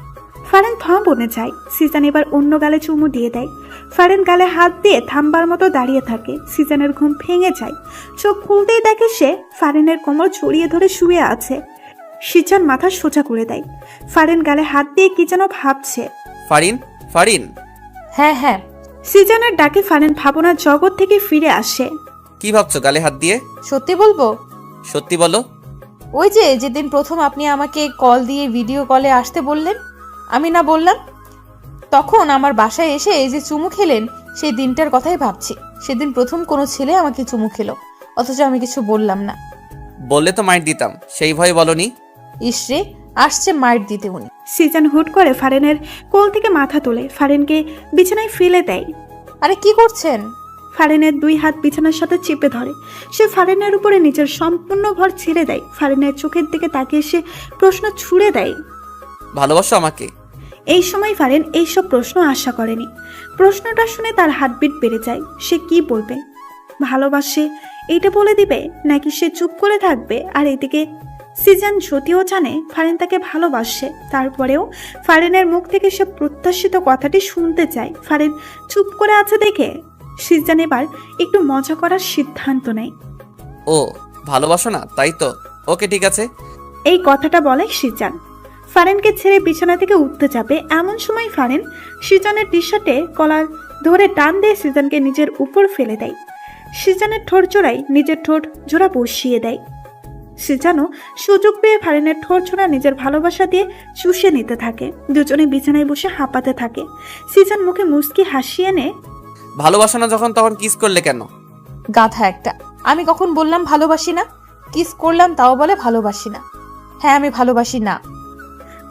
ফারিন থম বনে যায়। সিজান এবার অন্য গালে চুমু দিয়ে দেয়। ফারিন গালে হাত দিয়ে থামবার মতো দাঁড়িয়ে থাকে। সিজানের ঘুম ভেঙে যায়। চোখ খুলতেই দেখে সে ফারিনের কোমর জড়িয়ে ধরে শুয়ে আছে। সিজান মাথা সোজা করে দেয়। ফারিন গালে হাত দিয়ে কি যেন ভাবছে। ফারিন, ফারিন। হ্যাঁ হ্যাঁ, সিজানের ডাকে ফারিন ভাবনার জগৎ থেকে ফিরে আসে। কি ভাবছো গালে হাত দিয়ে? সত্যি বলবো? সত্যি বলো। ওই যে যেদিন প্রথম আপনি আমাকে কল দিয়ে ভিডিও কলে আসতে বললেন, আমি না বললাম? তখন আমার বাসায় এসে এই যে চুমু খেলেন, সেই দিনটার কথাই ভাবছি। সেদিন প্রথম কোনো ছেলে আমাকে চুমু খেলো, অথচ আমি কিছু বললাম না। বললে তো মাইর দিতাম, সেই ভয়ে বলনি। ইসরে, আসছে মাইর দিতে উনি। সিজান হুট করে ফারিনের কোল থেকে মাথা তোলে, ফারিনকে বিছানায় ফেলে দেয়। আরে কি করছেন? ফারিনের দুই হাত বিছানার সাথে চেপে ধরে। সে ফারিনের উপরে নিজের সম্পূর্ণ ভর ছেড়ে দেয়। ফারিনের চোখের দিকে তাকিয়ে সে প্রশ্ন ছুড়ে দেয়, ভালোবাসো আমাকে? এই সময় ফারিন এইসব প্রশ্ন আশা করেনি। প্রশ্নটা শুনে তার হার্টবিট বেড়ে যায়। সে কি বলবে? ভালোবাসে এইটা বলে দিবে, নাকি সে চুপ করে থাকবে? আর এদিকে সিজান যদিও জানে ফারিন তাকে ভালোবাসে, তারপরেও ফারিনের মুখ থেকে সে প্রত্যাশিত কথাটি শুনতে চায়। ফারিন চুপ করে আছে দেখে সিজান এবার একটু মজা করার সিদ্ধান্ত নেয়। ও ভালোবাসো না, তাই তো? ওকে, ঠিক আছে। এই কথাটা বলে সিজান। ফারিনকে ছেড়ে বিছানা থেকে উঠতে যাবে, এমন সময় ফারিন সিজানের টি শার্টে কলার ধরে টান দিয়ে সিজানকে নিজের উপর ফেলে দেয়। সিজানের ঠোঁট জোড়ায় নিজের ঠোঁট জোড়া বসিয়ে দেয়। সিজানও সুযোগ পেয়ে ফারিনের ঠোঁট জোড়া নিজের ভালোবাসা দিয়ে চুষে নিতে থাকে। দুজনে বিছানায় বসে হাঁপাতে থাকে। সিজান মুখে মুচকি হাসি এনে, ভালোবাসো না যখন তখন কিস করলে কেন? গাধা একটা। আমি কখন বললাম ভালোবাসি না? কিস করলাম তাও বলে ভালোবাসি না। হ্যাঁ, আমি ভালোবাসি না।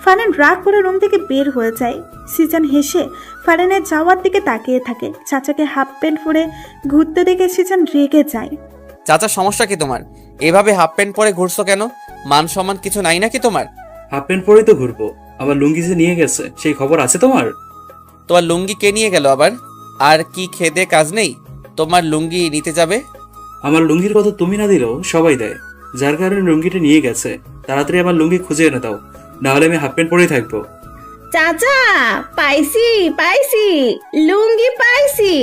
ফারিন রাগ করে রুম থেকে বের হয়ে যায়। সিজান হেসে ফারিনের যাওয়ার দিকে তাকিয়ে থাকে। চাচাকে হাফ প্যান্ট পরে ঘুরতে দেখে সিজান রেগে যায়। চাচা, সমস্যা কি তোমার? এভাবে হাফ প্যান্ট পরে ঘুরছো কেন? মান সম্মান কিছু নাই নাকি তোমার? হাফ প্যান্ট পরেই তো ঘুরবো। আমার লুঙ্গি যে নিয়ে গেছে, সেই খবর আছে তোমার? তোমার লুঙ্গি কে নিয়ে গেল আবার? আর কি খেদে কাজ নেই তোমার লুঙ্গি নিতে যাবে? আমার লুঙ্গির কথা তুমি না দিলেও সবাই দেয়। যার কারণে লুঙ্গিটা নিয়ে গেছে। তাড়াতাড়ি আমার লুঙ্গি খুঁজে এনে দাও, নাহলে আমি হাফ প্যান্ট পরেই থাকবো। চাচা, পাইছি পাইছি, লুঙ্গি পাইছি।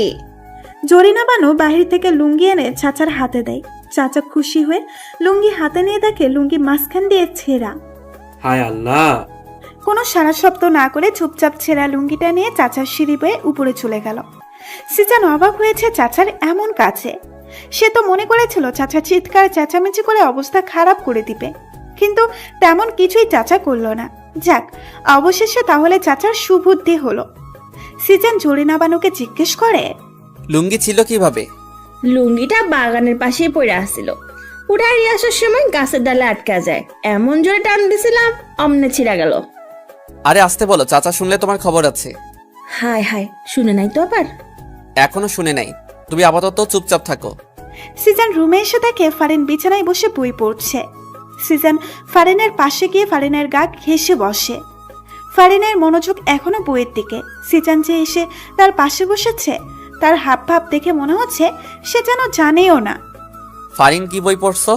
জরিনা বানু বাহির থেকে লুঙ্গি এনে চাচার হাতে দেয়। চাচা খুশি হয়ে লুঙ্গি হাতে নিয়ে দেখে লুঙ্গি মাঝখান দিয়ে ছেঁড়া। হায় আল্লাহ! কোনো সারা শব্দ না করে চুপচাপ ছেঁড়া লুঙ্গিটা নিয়ে চাচার সিঁড়ি বয়ে উপরে চলে গেল। সিজান অবাক হয়েছে চাচার এমন কাছে। সে তো মনে করেছিল চাচা চিৎকার চেঁচামেচি করে অবস্থা খারাপ করে দিবে, কিন্তু তেমন কিছুই চাচা করলো না। যাক, অবশেষে তাহলে চাচার সুবুদ্ধি হলো। সিজান জরিনা বানুকে জিজ্ঞেস করে, লুঙ্গি ছিল কিভাবে? লুঙ্গিটা বাগানের পাশেই পড়ে আসছিল। উঠায় নিয়ে আসার সময় গাছের ডালে আটকা যায়। এমন জোরে টান দিছিলাম, অমনে ছিঁড়া গেল। আরে আসতে বলো, চাচা শুনলে তোমার খবর আছে। হায় হায়, শুনে নাই তো আবার? এখনো শুনে নাই, তুমি আপাতত চুপচাপ থাকো। সিজান রুমে এসে দেখে ফারিন বিছানায় বসে বই পড়ছে। সিজান ফারিনের পাশে গিয়ে ফারিনের গা ঘেঁষে বসে। ফারিনের মনোযোগ এখনো বইয়ের দিকে। সিজান যে এসে তার পাশে বসেছে, তার হাব ভাব দেখে মনে হচ্ছে সে যেন জানেও না। ফারিন, কি বই পড়ছো?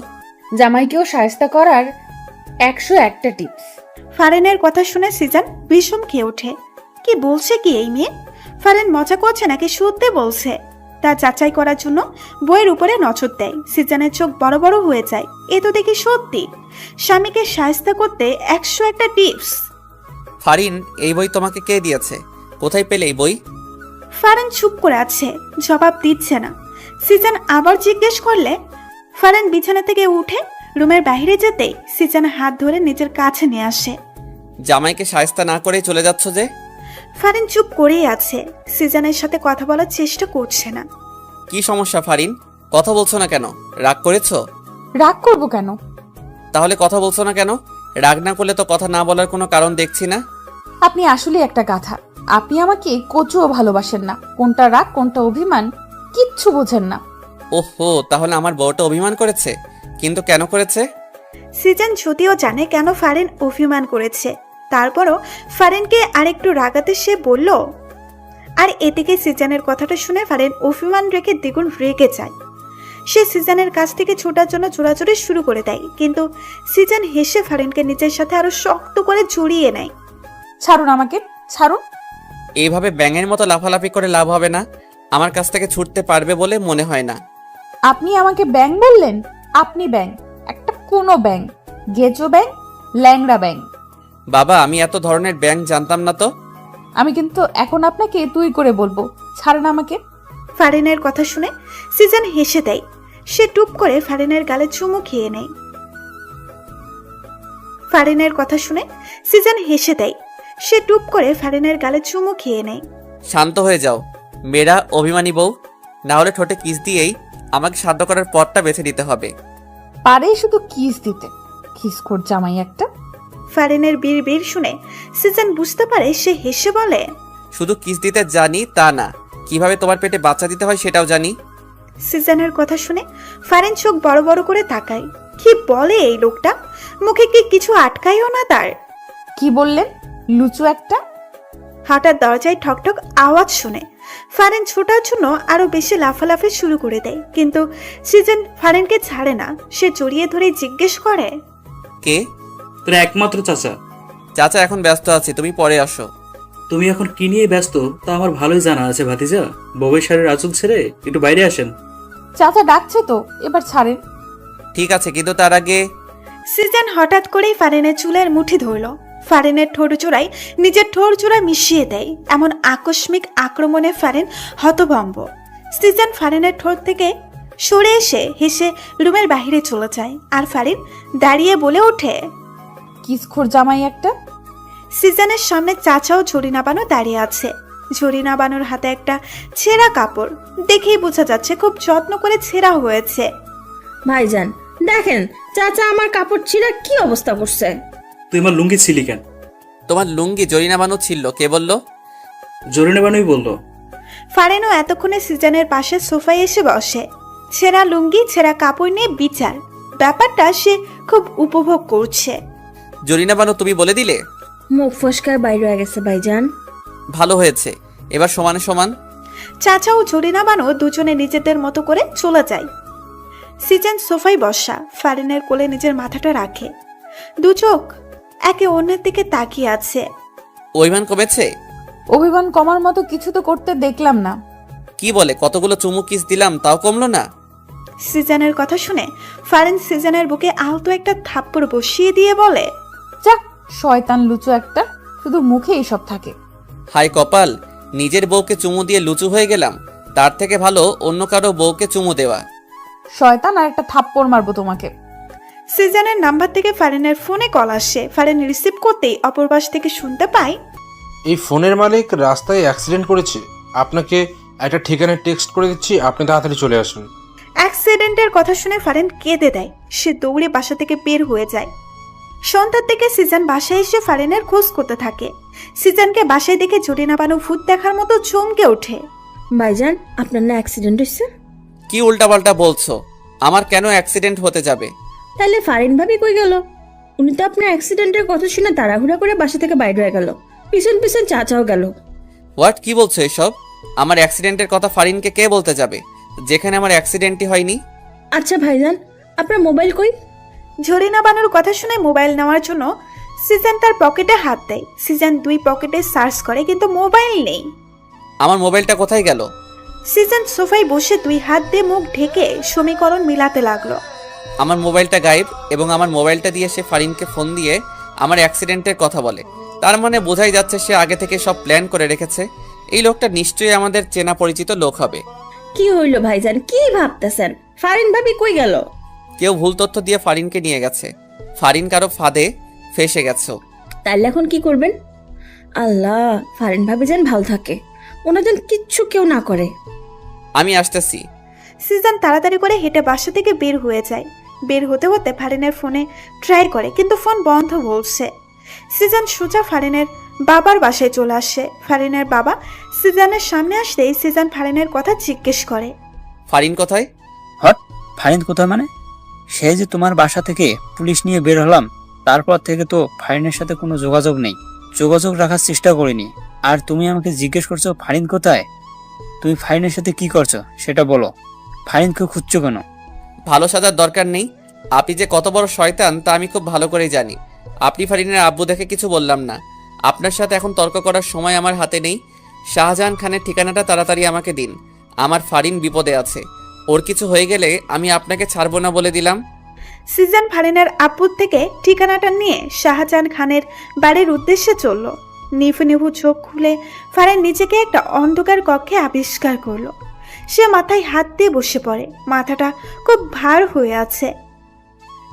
জামাইকেও শায়েস্তা করার 101টা টিপস। ফারিনের কথা শুনে সিজান বিষম খেয়ে ওঠে। কি বলছে কি এই মেয়ে? ফারিন মজা করছে নাকি সত্যি বলছে? তা যাচাই করার জন্য বইয়ের উপরে নজর দেয়। সিজানের চোখ বড় বড় হয়ে যায়। এ তো দেখি সত্যি। স্বামীকে শায়েস্তা করতে 101টা টিপস। ফারিন, এই বই তোমাকে কে দিয়েছে? কোথায় পেলে এই বই? ফারিন চুপ করে আছে, জবাব দিচ্ছে না। সিজান আবার জিজ্ঞেস করলে ফারিন বিছানা থেকে উঠে রুমের বাইরে যেতেই সিজান হাত ধরে নিজের কাছে নিয়ে আসে। জামাইকে শায়েস্তা না করে চলে যাচ্ছ যে? ফারিন চুপ করেই আছে। সিজানের সাথে কথা বলার চেষ্টা করছে না। কি সমস্যা ফারিন? কথা বলছো না কেন? রাগ করেছো? রাগ করবো কেন? তাহলে কথা বলছো না কেন? রাগ না করলে তো কথা না বলার কোনো কারণ দেখছি না। আপনি আসলে একটা গাধা। আপনি আমাকে কচুও ভালোবাসেন না। কোনটা রাগ কোনটা অভিমান কিচ্ছু বোঝেন না। ওহো, তাহলে আমার বউটা অভিমান করেছে? কিন্তু কেন করেছে? সিজান যদিও জানে কেন ফারিন অভিমান করেছে, তারপরও ফারিনকে আরেকটু রাগাতে সে বলল, আর এদিকে সিজানের কথাটা শুনে ফারিন অভিমান রেখে দ্বিগুণ রেগে যায়। সে সিজানের কাছ থেকে ছোটার জন্য চোরাচুরি শুরু করে দেয়, কিন্তু সিজান হেসে ফারিনকে নিজের সাথে আরো শক্ত করে জড়িয়ে নেয়। ছাড়ুন আমাকে, ছাড়ুন। এইভাবে ব্যাঙের মতো লাফালাফি করে লাভ হবে না। আমার কাছ থেকে ছুটতে পারবে বলে মনে হয় না। আপনি আমাকে ব্যাং বললেন? আপনি ব্যাং, একটা কোনো ব্যাং, গেজো ব্যাং, ল্যাংড়া ব্যাং। বাবা, আমি এত ধরনের ব্যাঙ জানতাম না তো। আমি কিন্তু এখন আপনাকে তুই করে বলবো, ছাড়ুন আমাকে। ফারিনের কথা শুনে সিজান হেসে দেয়। সে টুপ করে ফারিনের গালে চুমু খেয়ে নেয়। ফারিনের কথা শুনে সিজান হেসে দেয়। সে টুপ করে ফারিনের গালে চুমু খেয়ে নেয়। শান্ত হয়ে যাও মেয়েরা, অভিমানী বউ। না হলে ঠোঁটে কিস দিয়েই আমাকে শান্ত করার পথটা বেছে নিতে হবে। পারেই শুধু কিস দিতে, খিসকোর জামাই একটা। ফারিনের বিড় শুনে সিজান বুঝতে পারে। সে হেসে বলে, শুধু কিস দিতে জানি তা না, কিভাবে তোমার পেটে বাচ্চা দিতে হয় সেটাও জানি। সিজানের কথা শুনে ফারিন চোখ বড় বড় করে তাকায়। কি বলে এই লোকটা? মুখে কি কিছু আটকায়ও না তার? কি বললেন? লুচু একটা। হঠাৎ দরজায় ঠকঠক আওয়াজ শুনে ফারিন ছোটার জন্য আরো বেশি লাফালাফি শুরু করে দেয়, কিন্তু সিজন ফারিনকে ছাড়ে না। সে জড়িয়ে ধরে জিজ্ঞেস করে, কে? তোর একমাত্র চাচা। চাচা এখন ব্যস্ত আছি, তুমি পরে আসো। তুমি এখন কি নিয়ে ব্যস্ত তা আমার ভালোই জানা আছে ভাতিজা। বউয়ের শাড়ির আঁচল ছেড়ে একটু বাইরে আসেন। চাচা ডাকছে তো, এবার ছাড়েন। ঠিক আছে, কিন্তু তার আগে। সিজন হঠাৎ করেই ফারিনের চুলের মুঠি ধরল। ফারিনের ঠোঁট জোড়ায় নিজের ঠোঁট জোড়া মিশিয়ে দেয়। এমন আকস্মিক আক্রমণে ফারিন হতভম্ব। সিজন ফারিনের ঠোঁট থেকে সরে এসে হেসে রুমের বাইরে চলে যায়। আর ফারিন দাঁড়িয়ে বলে ওঠে, কিসকোর জামাই একটা। সিজনের সামনে চাচাও ঝরিনা বানু দাঁড়িয়ে আছে। ঝরিনা বানুর হাতে একটা ছেঁড়া কাপড়। দেখেই বোঝা যাচ্ছে খুব যত্ন করে ছেঁড়া হয়েছে। ভাইজান দেখেন, চাচা আমার কাপড় ছিঁড়া কি অবস্থা করছে। তুই আমার লুঙ্গি ছিলি কেন? তোমার লুঙ্গি জরিনা বানু ছিল, কে বললো? জরিনা বানুই বললো। ফারিনও এতক্ষণে সিজনের পাশে সোফায় এসে বসে। ছেঁড়া লুঙ্গি ছেঁড়া কাপড় নিয়ে বিচার। ব্যাপারটা সে খুব উপভোগ করছে। জরিনা বানু তুমি বলে দিলে? মুখ ফসকার বাইরে হয়ে গেছে ভাইজান। ভালো হয়েছে, এবার সমানে সমান। চাচা ও জরিনা বানু দুজনে নিজেদের মতো করে চলে যায়। সিজন সোফায় বসা, ফারিনের কোলে নিজের মাথাটা রাখে। দু চোখ একে অন্যের দিকে তাকিয়ে আছে। অভিমান কমেছে? অভিমান কমার মতো কিছু তো করতে দেখলাম না। কি বলে, কতগুলো চুমু কিস দিলাম তাও কমলো না? সিজনের কথা শুনে ফারিন সিজনের বুকে আলতো একটা থাপ্পড় বসিয়ে দিয়ে বলে, যাক, শয়তান লুচু একটা, শুধু মুখে এইসব থাকে। হাই কপাল, নিজের বউকে চুমু দিয়ে লুচু হয়ে গেলাম। তার থেকে ভালো অন্য কারো বউকে চুমু দেওয়া। শয়তান, আর একটা থাপ্পড় মারবো তোমাকে। সিজনের নাম্বার থেকে ফারিনের ফোনে কল আসে। ফারিন রিসিভ করতেই অপর পাশ থেকে শুনতে পায়, এই ফোনের মালিক রাস্তায় অ্যাক্সিডেন্ট করেছে। আপনাকে একটা ঠিকানায় টেক্সট করে দিচ্ছি, আপনি তাড়াতাড়ি চলে আসুন। অ্যাক্সিডেন্টের কথা শুনে ফারিন কেঁদে দেয়। সে দৌড়ে বাসা থেকে বের হয়ে যায়। সন্ধ্যার দিকে সিজন বাসায় এসে ফারিনের খোঁজ করতে থাকে। সিজনকে বাসায় দেখে জরিনা বানু ভূত দেখার মতো চমকে ওঠে। ভাইজান আপনার না অ্যাক্সিডেন্ট হয়েছে? কি উল্টাপাল্টা বলছো? আমার কেন অ্যাক্সিডেন্ট হতে যাবে? তাহলে ফারিন ভাবি কই গেল? উনি তো আপনার অ্যাক্সিডেন্টের কথা শুনে তাড়াহুড়া করে বাসা থেকে বাইরে হয়ে গেল। পিছন পিছন চাচাও গেল। হোয়াট, কি বলছো এসব? আমার অ্যাক্সিডেন্টের কথা ফারিনকে কে বলতে যাবে, যেখানে আমার অ্যাক্সিডেন্টই হয়নি? আচ্ছা ভাইজান, আপনার মোবাইল কই? ঝরিনা বানুর কথা শুনে মোবাইল নেওয়ার জন্য সিজন তার পকেটে হাত দেয়। সিজন দুই পকেটে সার্চ করে, কিন্তু মোবাইল নেই। আমার মোবাইলটা কোথায় গেল? সিজন সোফায় বসে দুই হাত দিয়ে মুখ ঢেকে সমীকরণ মিলাতে লাগলো। আমার মোবাইলটা গায়েব, এবং আমার মোবাইলটা দিয়ে সে ফারিনকে ফোন দিয়ে আমার অ্যাক্সিডেন্টের কথা বলে। তার মানে বোঝাই যাচ্ছে সে আগে থেকে সব প্ল্যান করে রেখেছে। এই লোকটা নিশ্চয়ই আমাদের চেনা পরিচিত লোক হবে। কি হইল ভাইজান, কি ভাবতেছেন? ফারিন ভাবি কই গেল? কেউ ভুল তথ্য দিয়ে ফারিনকে নিয়ে গেছে। ফারিন কারো ফাঁদে ফেসে গেছো। তাহলে এখন কি করবেন? আল্লাহ, ফারিন ভাবি যেন ভালো থাকে, ওনার যেন কিচ্ছু কেউ না করে। আমি আসতেছি। সিজন তাড়াতাড়ি করে হেঁটে বাসা থেকে বের হয়ে যায়। বের হতে হতে ফারিনের ফোনে ট্রাই করে, কিন্তু ফোন বন্ধ বলছে। সিজন সোজা ফারিনের বাবার বাসায় চলে আসে। ফারিনের বাবা সিজনের সামনে আসতেই সিজন ফারিনের কথা জিজ্ঞেস করে, ফারিন কোথায়? হট, ফারিন কোথায় মানে? সে যে তোমার বাসা থেকে পুলিশ নিয়ে বের হলাম, তারপর থেকে তো ফারিনের সাথে কোনো যোগাযোগ নেই। যোগাযোগ রাখার চেষ্টা করিনি। আর তুমি আমাকে জিজ্ঞেস করছো ফারিন কোথায়? তুমি ফারিনের সাথে কি করছো সেটা বলো। ফারিনকে খুঁজছো কেন? ভালো সাজার দরকার নেই। আপনি যে কত বড় শয়তান তা আমি খুব ভালো করেই জানি। আপনি ফারিনের আব্বু দেখে কিছু বললাম না। আপনার সাথে এখন তর্ক করার সময় আমার হাতে নেই। শাহজাহান খানের ঠিকানাটা তাড়াতাড়ি আমাকে দিন। আমার ফারিন বিপদে আছে। ওর কিছু হয়ে গেলে আমি আপনাকে ছাড়বো না বলে দিলাম। সিজান ফারিনের আব্বুর থেকে ঠিকানাটা নিয়ে শাহজাহান খানের বাড়ির উদ্দেশ্যে চলল। নিভু নিভু চোখ খুলে ফারিন নিজেকে একটা অন্ধকার কক্ষে আবিষ্কার করলো। সে মাথায় হাত দিয়ে বসে পড়ে, মাথাটা খুব ভার হয়ে আছে।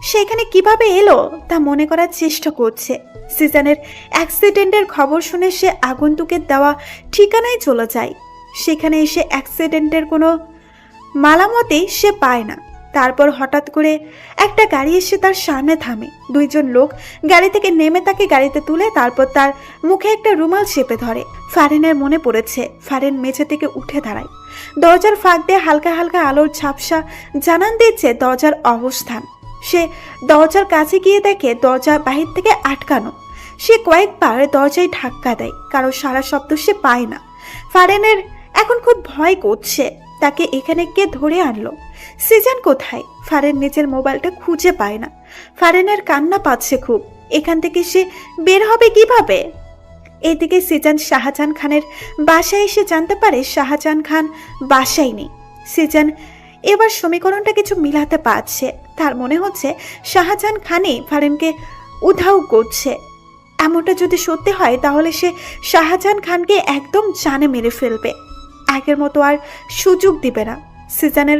সেখানে কিভাবে এলো তা মনে করার চেষ্টা করছে। সিজানের অ্যাক্সিডেন্টের খবর শুনে সে আগন্তুকের দেওয়া ঠিকানায় চলে যায়। সেখানে এসে অ্যাক্সিডেন্টের কোনো মালামতেই সে পায় না। তারপর হঠাৎ করে একটা গাড়ি এসে তার সামনে থামে। দুইজন লোক গাড়ি থেকে নেমে তাকে গাড়িতে তুলে তারপর তার মুখে একটা রুমাল চেপে ধরে। ফারিনের মনে পড়েছে। ফারিন মেঝে থেকে উঠে দাঁড়ায়। দরজার ফাঁক দিয়ে হালকা হালকা আলোর ঝাপসা জানান দিচ্ছে দরজার অবস্থান। সে দরজার কাছে গিয়ে দেখে দরজা বাহির থেকে আটকানো। সে কয়েকবার দরজায় ধাক্কা দেয়, কারো সারা শব্দ সে পায় না। ফারিনের এখন খুব ভয় করছে। তাকে এখানে কে ধরে আনলো? সিজান কোথায়? ফারিন নিজের মোবাইলটা খুঁজে পায় না। ফারিনের কান্না পাচ্ছে খুব। এখান থেকে সে বের হবে কিভাবে? এদিকে সিজান শাহজাহান খানের বাসায় এসে জানতে পারে শাহজাহান খান বাসায় নেই। সিজান এবার সমীকরণটা কিছু মিলাতে পারছে। তার মনে হচ্ছে শাহজাহান খানই ফারিনকে উধাও করছে। এমনটা যদি সত্যি হয় তাহলে সে শাহজাহান খানকে একদম জানে মেরে ফেলবে। আগের মতো আর সুযোগ দিবে না। সিজানের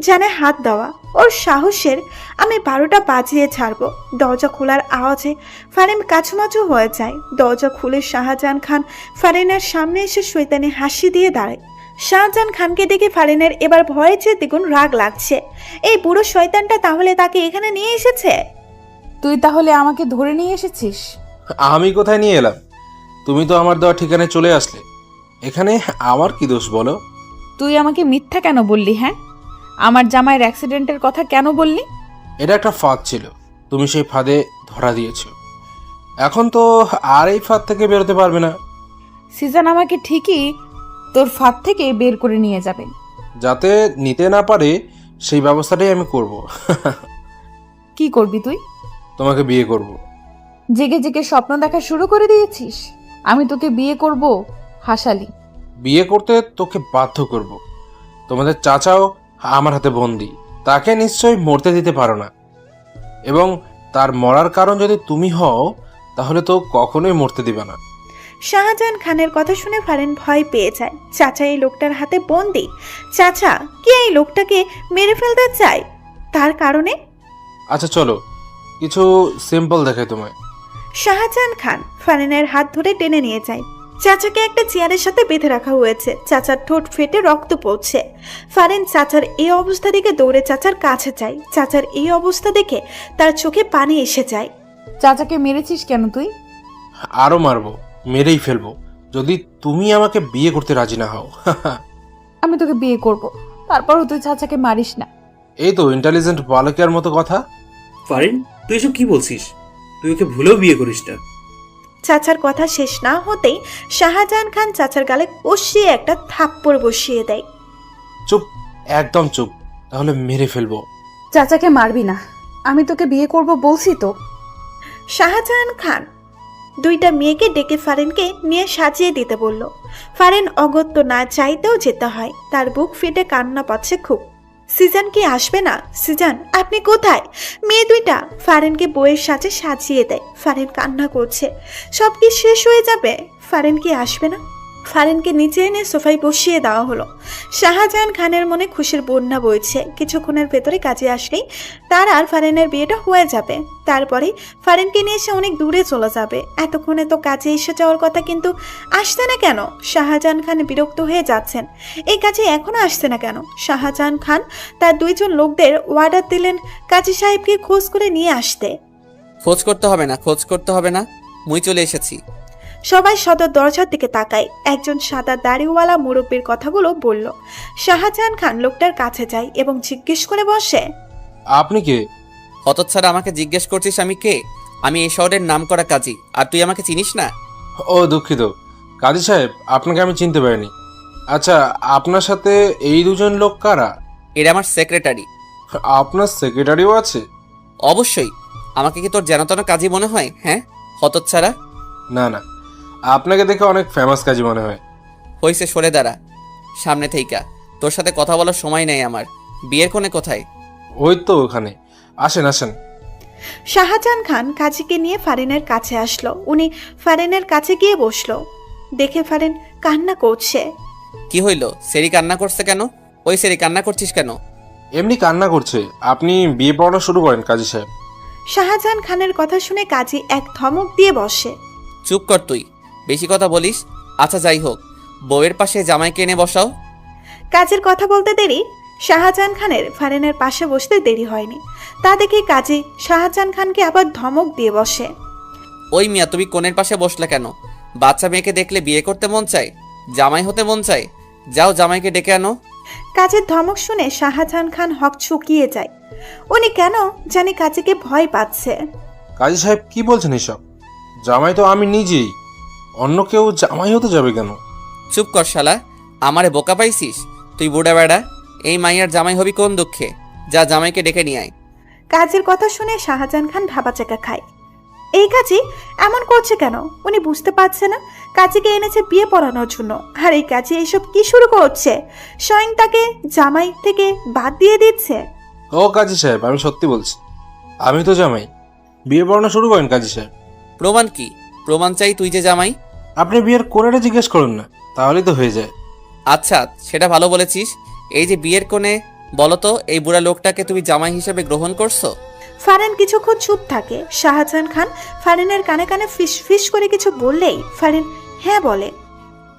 জানে হাত দেওয়া ওর সাহসের আমি 12টা বাজিয়ে ছাড়বো। দরজা খোলার আওয়াজে ফারিন কাছুমাছু হয়ে যায়। দরজা খুলে শাহজাহান খান ফারিনের সামনে এসে শয়তানি হাসি দিয়ে দাঁড়ায়। শাহজাহান খানকে দেখে ফারিনের এবার ভয়ে চেয়ে দ্বিগুণ রাগ লাগছে। এই বুড়ো শয়তানটা তাহলে তাকে এখানে নিয়ে এসেছে। তুই তাহলে আমাকে ধরে নিয়ে এসেছিস? আমি কোথায় নিয়ে এলাম? তুমি তো আমার দেওয়া ঠিকানায় চলে আসলে। এখানে আমার কি দোষ বলো? তুই আমাকে মিথ্যা কেন বললি? হ্যাঁ, আমার জামাইয়ের অ্যাক্সিডেন্টের কথা কেন বললি? এটা একটা ফাঁদ ছিল, তুমি সেই ফাঁদে ধরা দিয়েছো। এখন তো আর এই ফাঁদ থেকে বেরোতে পারবে না। সিজান আমাকে ঠিকই তোর ফাঁদ থেকে বের করে নিয়ে যাবে। যাতে নিতে না পারে সেই ব্যবস্থাটাই আমি করব। কি করবি তুই? তোমাকে বিয়ে করব। জেগে জেগে স্বপ্ন দেখা শুরু করে দিয়েছিস? আমি তোকে বিয়ে করব? হাসালি। বিয়ে করতে তোকে বাধ্য করব। তোমাদের চাচাও আমার হাতে বন্দি, তাকে নিশ্চয়ই মরতে দিতে পারো না। এবং তার মরার কারণ যদি তুমি হও তাহলে তো কখনোই মরতে দিবে না। শাহজাহান খানের কথা শুনে ফারিন ভয় পেয়ে যায়। চাচা এই লোকটার হাতে বন্দি। চাচা কি এই লোকটাকে মেরে ফেলতে চায়? তার কারণে আচ্ছা চলো কিছু সিম্পল দেখাই তোমায়। শাহজাহান খান ফারিনের হাত ধরে টেনে নিয়ে যায়। চাচাকে একটা চেয়ারের সাথে বেঁধে রাখা হয়েছে। চাচার ঠোঁট ফেটে রক্ত পড়ছে। ফারিন চাচার এই অবস্থা দেখে দৌড়ে চাচার কাছে যায়। চাচার এই অবস্থা দেখে তার চোখে পানি এসে যায়। চাচাকে মেরেছিস কেন তুই? আরো মারবো, মেরেই ফেলবো যদি তুমি আমাকে বিয়ে করতে রাজি না হও। আমি তোকে বিয়ে করব, তারপরও তুই চাচাকে মারিস না। এই তো ইন্টেলিজেন্ট বালকের মতো কথা। ফারিন, তুই এসব কি বলছিস? তুই ওকে ভুলেও বিয়ে করিস না। চাচার কথা শেষ না হতেই শাহজাহান খান চাচার গালে কষিয়ে একটা থাপ্পড় বসিয়ে দেয়। চুপ, একদম চুপ, তাহলে মেরে ফেলবো। চাচাকে মারবি না, আমি তোকে বিয়ে করব বলছি তো। শাহজাহান খান দুইটা মেয়েকে ডেকে ফারিনকে নিয়ে সাজিয়ে দিতে বলল। ফারিন অগত্য না চাইতেও যেতে হয়। তার বুক ফেটে কান্না পাচ্ছে খুব। সিজান কি আসবে না? সিজান আপনি কোথায়? মেয়ে দুইটা ফারিনকে বইয়ের সাজে সাজিয়ে দেয়। ফারিন কান্না করছে। সব কি শেষ হয়ে যাবে? ফারিন কি আসবে না? ফারিনকে নিচে এনে সোফায় বসিয়ে দেওয়া হলো। শাহজাহান খানের মনে খুশির বন্যা বইছে। কিছুক্ষণের ভেতরে কাজে আসলেই তার আর ফারিনের বিয়েটা হয়ে যাবে। তারপরে ফারিনকে নিয়ে সে অনেক দূরে চলে যাবে। এতক্ষণে তো কাজে এসে যাওয়ার কথা, কিন্তু আসছে না কেন? শাহজাহান খান বিরক্ত হয়ে যাচ্ছেন। এই কাজে এখনো আসছে না কেন? শাহজাহান খান তার দুইজন লোকদের অর্ডার দিলেন কাজী সাহেবকে খোঁজ করে নিয়ে আসতে। খোঁজ করতে হবে না, খোঁজ করতে হবে না, মুই চলে এসেছি। সবাই সদর দরজার দিকে তাকায়। একজন সাদা দাড়িওয়ালা মুরব্বীর কথাগুলো বলল। শাহজাহান খান লোকটার কাছে যায় এবং জিজ্ঞেস করে বসে, আপনি কে? হতচ্ছাড়া, আমাকে জিজ্ঞেস করছিস আমি কে? আমি এই শহরের নাম করা কাজী, আর তুই আমাকে চিনিস না? ও দুঃখিত, কাজী সাহেব, আপনাকে আমি চিনতে পারিনি। আচ্ছা, আপনার সাথে এই দুজন লোক কারা? এরা আমার সেক্রেটারি। আপনার সেক্রেটারিও আছে? অবশ্যই। আমাকে কি তোর জানাতন কাজী মনে হয়? হ্যাঁ, হতচ্ছাড়া। না না, আপনাকে দেখে অনেক ফেমাস কাজী মনে হয়। হইছে, সরে দাঁড়া সামনে থেইকা। তোর সাথে কথা বলার সময় নেই আমার। বিয়ের কোণে কোথায়? ওই তো ওখানে। আসেন আসেন। শাহজাহান খান কাজীকে নিয়ে ফারিনের কাছে আসলো। উনি ফারিনের কাছে গিয়ে বসলো। দেখে ফারিন কান্না করছে। কি হইল? সেরি কান্না করছে কেন? ওই সেরি কান্না করছিস কেন? এমনি কান্না করছে। আপনি বিয়ে পড়ানো শুরু করেন কাজী সাহেব। শাহজাহান খানের কথা শুনে কাজী এক ধমক দিয়ে বসে। চুপ কর তুই, বেশি কথা বলিস। আচ্ছা যাই হোক, বউয়ের পাশে জামাইকে এনে বসাও। কাজের কথা বলতে দেরি শাহজাহান খানের ফারিনের পাশে বসতে দেরি হয়নি। তা দেখে কাজী শাহজাহান খানকে আবার ধমক দিয়ে বসে। ওই মিয়া, তুমি কোণের পাশে বসলে কেন? বাচ্চা মেয়েকে দেখলে বিয়ে করতে মন চায়, জামাই হতে মন চায়। যাও জামাইকে ডেকে আনো। কাজের ধমক শুনে শাহজাহান খান হক চুকিয়ে যায়। উনি কেন জানি কাজীকে ভয় পাচ্ছে। কাজী সাহেব কি বলছেন এসব? জামাই তো আমি নিজেই, অন্য কেউ জামাই হতে যাবে কেন? চুপ কর শালা, আমারে বোকা পাইছিস তুই? বুড়া বেড়া, এই মাইয়ার জামাই হবি কোন দুঃখে? যা জামাইকে ডেকে নিয়ে আয়। কাজের কথা শুনে শাহজাহান খান ভাবাচাকা খায়। এই কাজী এমন করছে কেন? উনি বুঝতে পারছে না কাজীকে এনেছে বিয়ে পড়ানোর জন্য, আর এই কাজী এইসব কি শুরু করছে? স্বয়ং তাকে জামাই থেকে বাদ দিয়ে দিচ্ছে। ও কাজী সাহেব, আমি সত্যি বলছি, আমি তো জামাই। বিয়ে পড়ানো শুরু করেন কাজী সাহেব। প্রমাণ কি? প্রমাণ চাই তুই যে জামাই। আপনি বিয়ের কোণেটা জিজ্ঞেস করুন না, তাহলেই তো হয়ে যায়। আচ্ছা, সেটা ভালো বলেছিস। এই যে বিয়ের কোণে, বলো তো এই বুড়া লোকটাকে তুমি জামাই হিসেবে গ্রহণ করছো? ফারিন কিছুক্ষণ চুপ থাকে। শাহজাহান খান ফারিনের কানে কানে ফিস ফিস করে কিছু বললেই ফারিন হ্যাঁ বলে।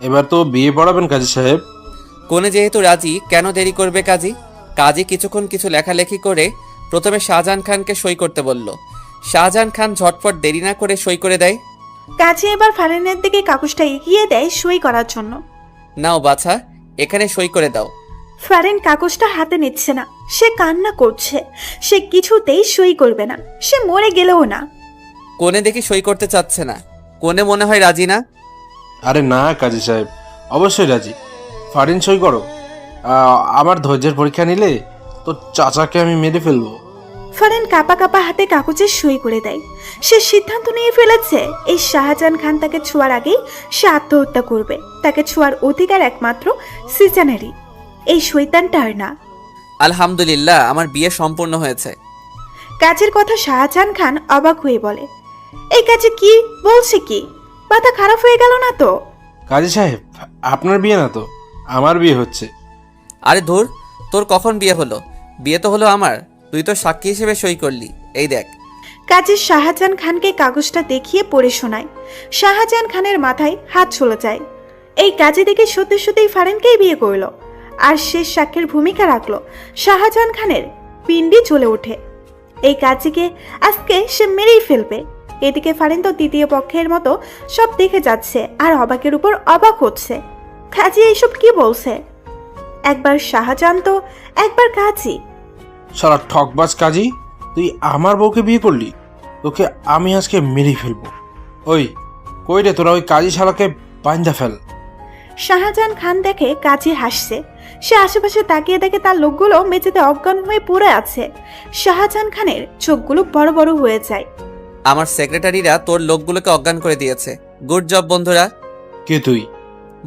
এবার তো বিয়ে পড়াবেন কাজী সাহেব। কোণে যেহেতু রাজি, কেন দেরি করবে কাজী? কাজী কিছুক্ষণ কিছু লেখালেখি করে প্রথমে শাহজাহান খানকে সই করতে বলল। শাহজাহান খান ঝটপট দেরি না করে সই করে দেয়। কাজী এবার ফারিনের দিকে কাগজটা এগিয়ে দেয় সই করার জন্য। নাও বাছা, এখানে সই করে দাও। ফারিন কাগজটা হাতে নিচ্ছে না। সে কান্না করছে। সে কিছুতেই সই করবে না। সে মরে গেলেও না। কোণে দেখি সই করতে চাচ্ছে না। কোণে মনে হয় রাজি না। আরে না কাজী সাহেব, অবশ্যই রাজি। ফারিন সই করো। আমার ধৈর্যের পরীক্ষা নিলে তো চাচাকে আমি মেরে ফেলবো। ফারিন কাপা কাপা হাতে কাগজে সই করে দেয়। সে সিদ্ধান্ত নিয়ে ফেলেছে এই শাহজাহান খান তাকে ছোঁয়ার আগেই সে আত্মহত্যা করবে। তাকে ছোঁয়ার অধিকার একমাত্র সিজানেরই, এই শয়তানটার না। আলহামদুলিল্লাহ, আমার বিয়ে সম্পূর্ণ হয়েছে। কাজের কথা শাহজাহান খান অবাক হয়ে বলে, এই কাজে কি বলছে? কি মাথা খারাপ হয়ে গেল না তো? কাজী সাহেব, আপনার বিয়ে না তো, আমার বিয়ে হচ্ছে। আরে ধুর, তোর কখন বিয়ে হলো? বিয়ে তো হলো আমার, তুই তো সাক্ষী হিসেবে সই করলি। এই দেখ। কাজী শাহজাহান খানকে কাগজটা দেখিয়ে পড়ে শোনায়। শাহজাহান খানের মাথায় হাত চলে যায়। এই কাজে দেখে সত্যি সত্যিই ফারিনকেই বিয়ে করলো আর শেষ সাক্ষীর ভূমিকা রাখলো। শাহজাহান খানের পিণ্ডি চলে ওঠে। এই কাজীকে আজকে সে মেরেই ফেলবে। এদিকে ফারিন তো দ্বিতীয় পক্ষের মতো সব দেখে যাচ্ছে আর অবাকের উপর অবাক হচ্ছে। কাজী এইসব কি বলছে? একবার শাহজাহান তো একবার কাজী। সারা ঠকবাজ কাজী, তুই আমার বউকে বিয়ে করলি? তোকে আমি আজকে মেরে ফেলবো। ওই কই রে তোরা? ওই কাজী শালাকে বাইন্ধা ফেল। শাহজাহান খান দেখে কাজী হাসছে। সে আশেপাশে তাকিয়ে দেখে তার লোকগুলো মেঝেতে অজ্ঞান হয়ে পড়ে আছে। শাহজাহান খানের চোখগুলো বড় বড় হয়ে যায়। আমার সেক্রেটারিরা তোর লোকগুলোকে অজ্ঞান করে দিয়েছে। গুড জব বন্ধুরা। কে তুই?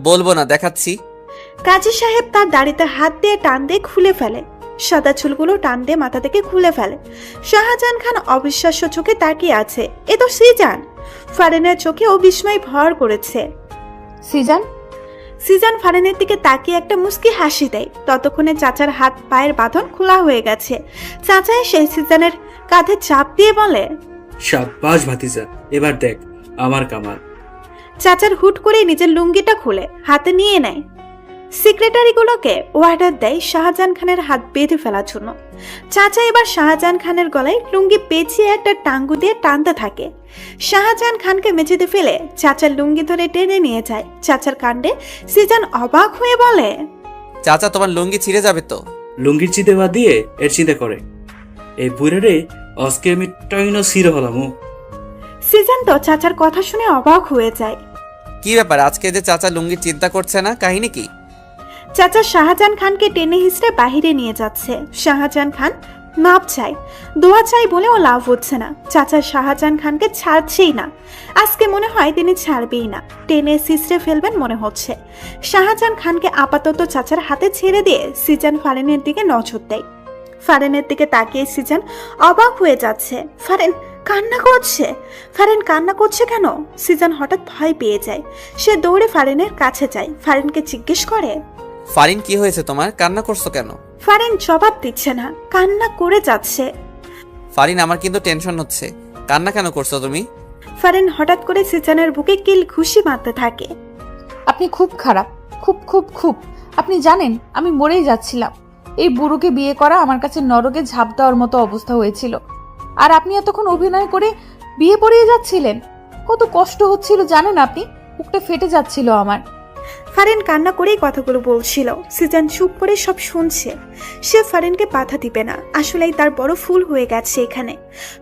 বলবো না, দেখাচ্ছি। কাজী সাহেব তার দাড়িতে হাত দিয়ে টান দিয়ে খুলে ফেলে। সাদা চুলগুলো টান দিয়ে মাথা থেকে খুলে ফেলে। শাহজাহান খান অবিশ্বাস্য চোখে তাকিয়ে আছে। এ তো সিজান। ফারিনের চোখেও বিস্ময় ভর করেছে। সিজান? সিজান ফারিনের দিকে তাকিয়ে একটা মুস্কি হাসি দেয়। ততক্ষণে চাচার হাত পায়ের বাঁধন খোলা হয়ে গেছে। চাচা এসে সিজানের কাঁধে চাপ দিয়ে বলে, শাবাশ ভাতিজা, এবার দেখ আমার কামাল। চাচার হুট করে নিজের লুঙ্গিটা খুলে হাতে নিয়ে নেয়। সেক্রেটারিগুলোকে অর্ডার দেয় শাহজাহান খানের হাত বেঁধে ফেলার জন্য। চাচা এবার শাহজাহান খানের গলায় লুঙ্গি পেঁচিয়ে একটা টাঙ্গু দিয়ে টানতে থাকে। শাহজাহান খানকে মেঝেতে ফেলে চাচার লুঙ্গি ধরে টেনে নিয়ে যায়। চাচার কাণ্ডে সিজান অবাক হয়ে বলে, চাচা, তোমার লুঙ্গি ছিঁড়ে যাবে তো। লুঙ্গির চিতে বাদ দিয়ে এর চিন্তা করে এই বুড়ে রে আজকে আমি টাইনো সিরে হলাম। সিজান তো চাচার কথা শুনে অবাক হয়ে যায়। কি ব্যাপার আজকে যে চাচা লুঙ্গির চিন্তা করছে না, কাহিনী কি? চাচা শাহজাহান খানকে টেনে হিসড়ে বাহিরে নিয়ে যাচ্ছে। শাহজাহান খান মাপ চাই, দোয়া চাই বলেও লাভ হচ্ছে না। চাচা শাহজাহান খানকে ছাড়ছেই না। আজকে মনে হয় তিনি ছাড়বেই না, টেনে সিসড়ে ফেলবেন মনে হচ্ছে। শাহজাহান খানকে আপাতত চাচার হাতে ছেড়ে দিয়ে সিজান ফারিনের দিকে নজর দেয়। ফারিনের দিকে তাকিয়ে সিজান অবাক হয়ে যাচ্ছে। ফারিন কান্না করছে। ফারিন কান্না করছে কেন? সিজান হঠাৎ ভয় পেয়ে যায়। সে দৌড়ে ফারিনের কাছে যায়, ফারিনকে জিজ্ঞেস করে, ফারিন কি হয়েছে তোমার, কান্না করছো কেন? ফারিন জবাব দিচ্ছে না, কান্না করে যাচ্ছে। ফারিন আমার কিন্তু টেনশন হচ্ছে, কান্না কেন করছো তুমি? ফারিন হঠাৎ করে সিজানের বুকে কিল ঘুষি মারতে থাকে। আপনি খুব খারাপ, খুব খুব খুব। আপনি জানেন আমি মরেই যাচ্ছিলাম। এই বুড়োকে বিয়ে করা আমার কাছে নরকে ঝাঁপ দেওয়ার মতো অবস্থা হয়েছিল। আর আপনি এতক্ষণ অভিনয় করে বিয়ে পড়িয়ে যাচ্ছিলেন। কত কষ্ট হচ্ছিল জানেন আপনি? বুকটা ফেটে যাচ্ছিল আমার। ফারিন কান্না করেই কথাগুলো বলছিল। সিজান চুপ করে সব শুনছে। সে ফারিনকে বাধা দিবে না, আসলেই তার বড় ফুল হয়ে গেছে এখানে।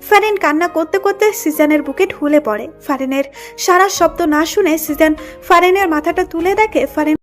ফারিন কান্না করতে করতে সিজানের বুকে ঢুলে পড়ে। ফারিনের সারা শব্দ না শুনে সিজান ফারিনের মাথাটা তুলে দেখে ফারিন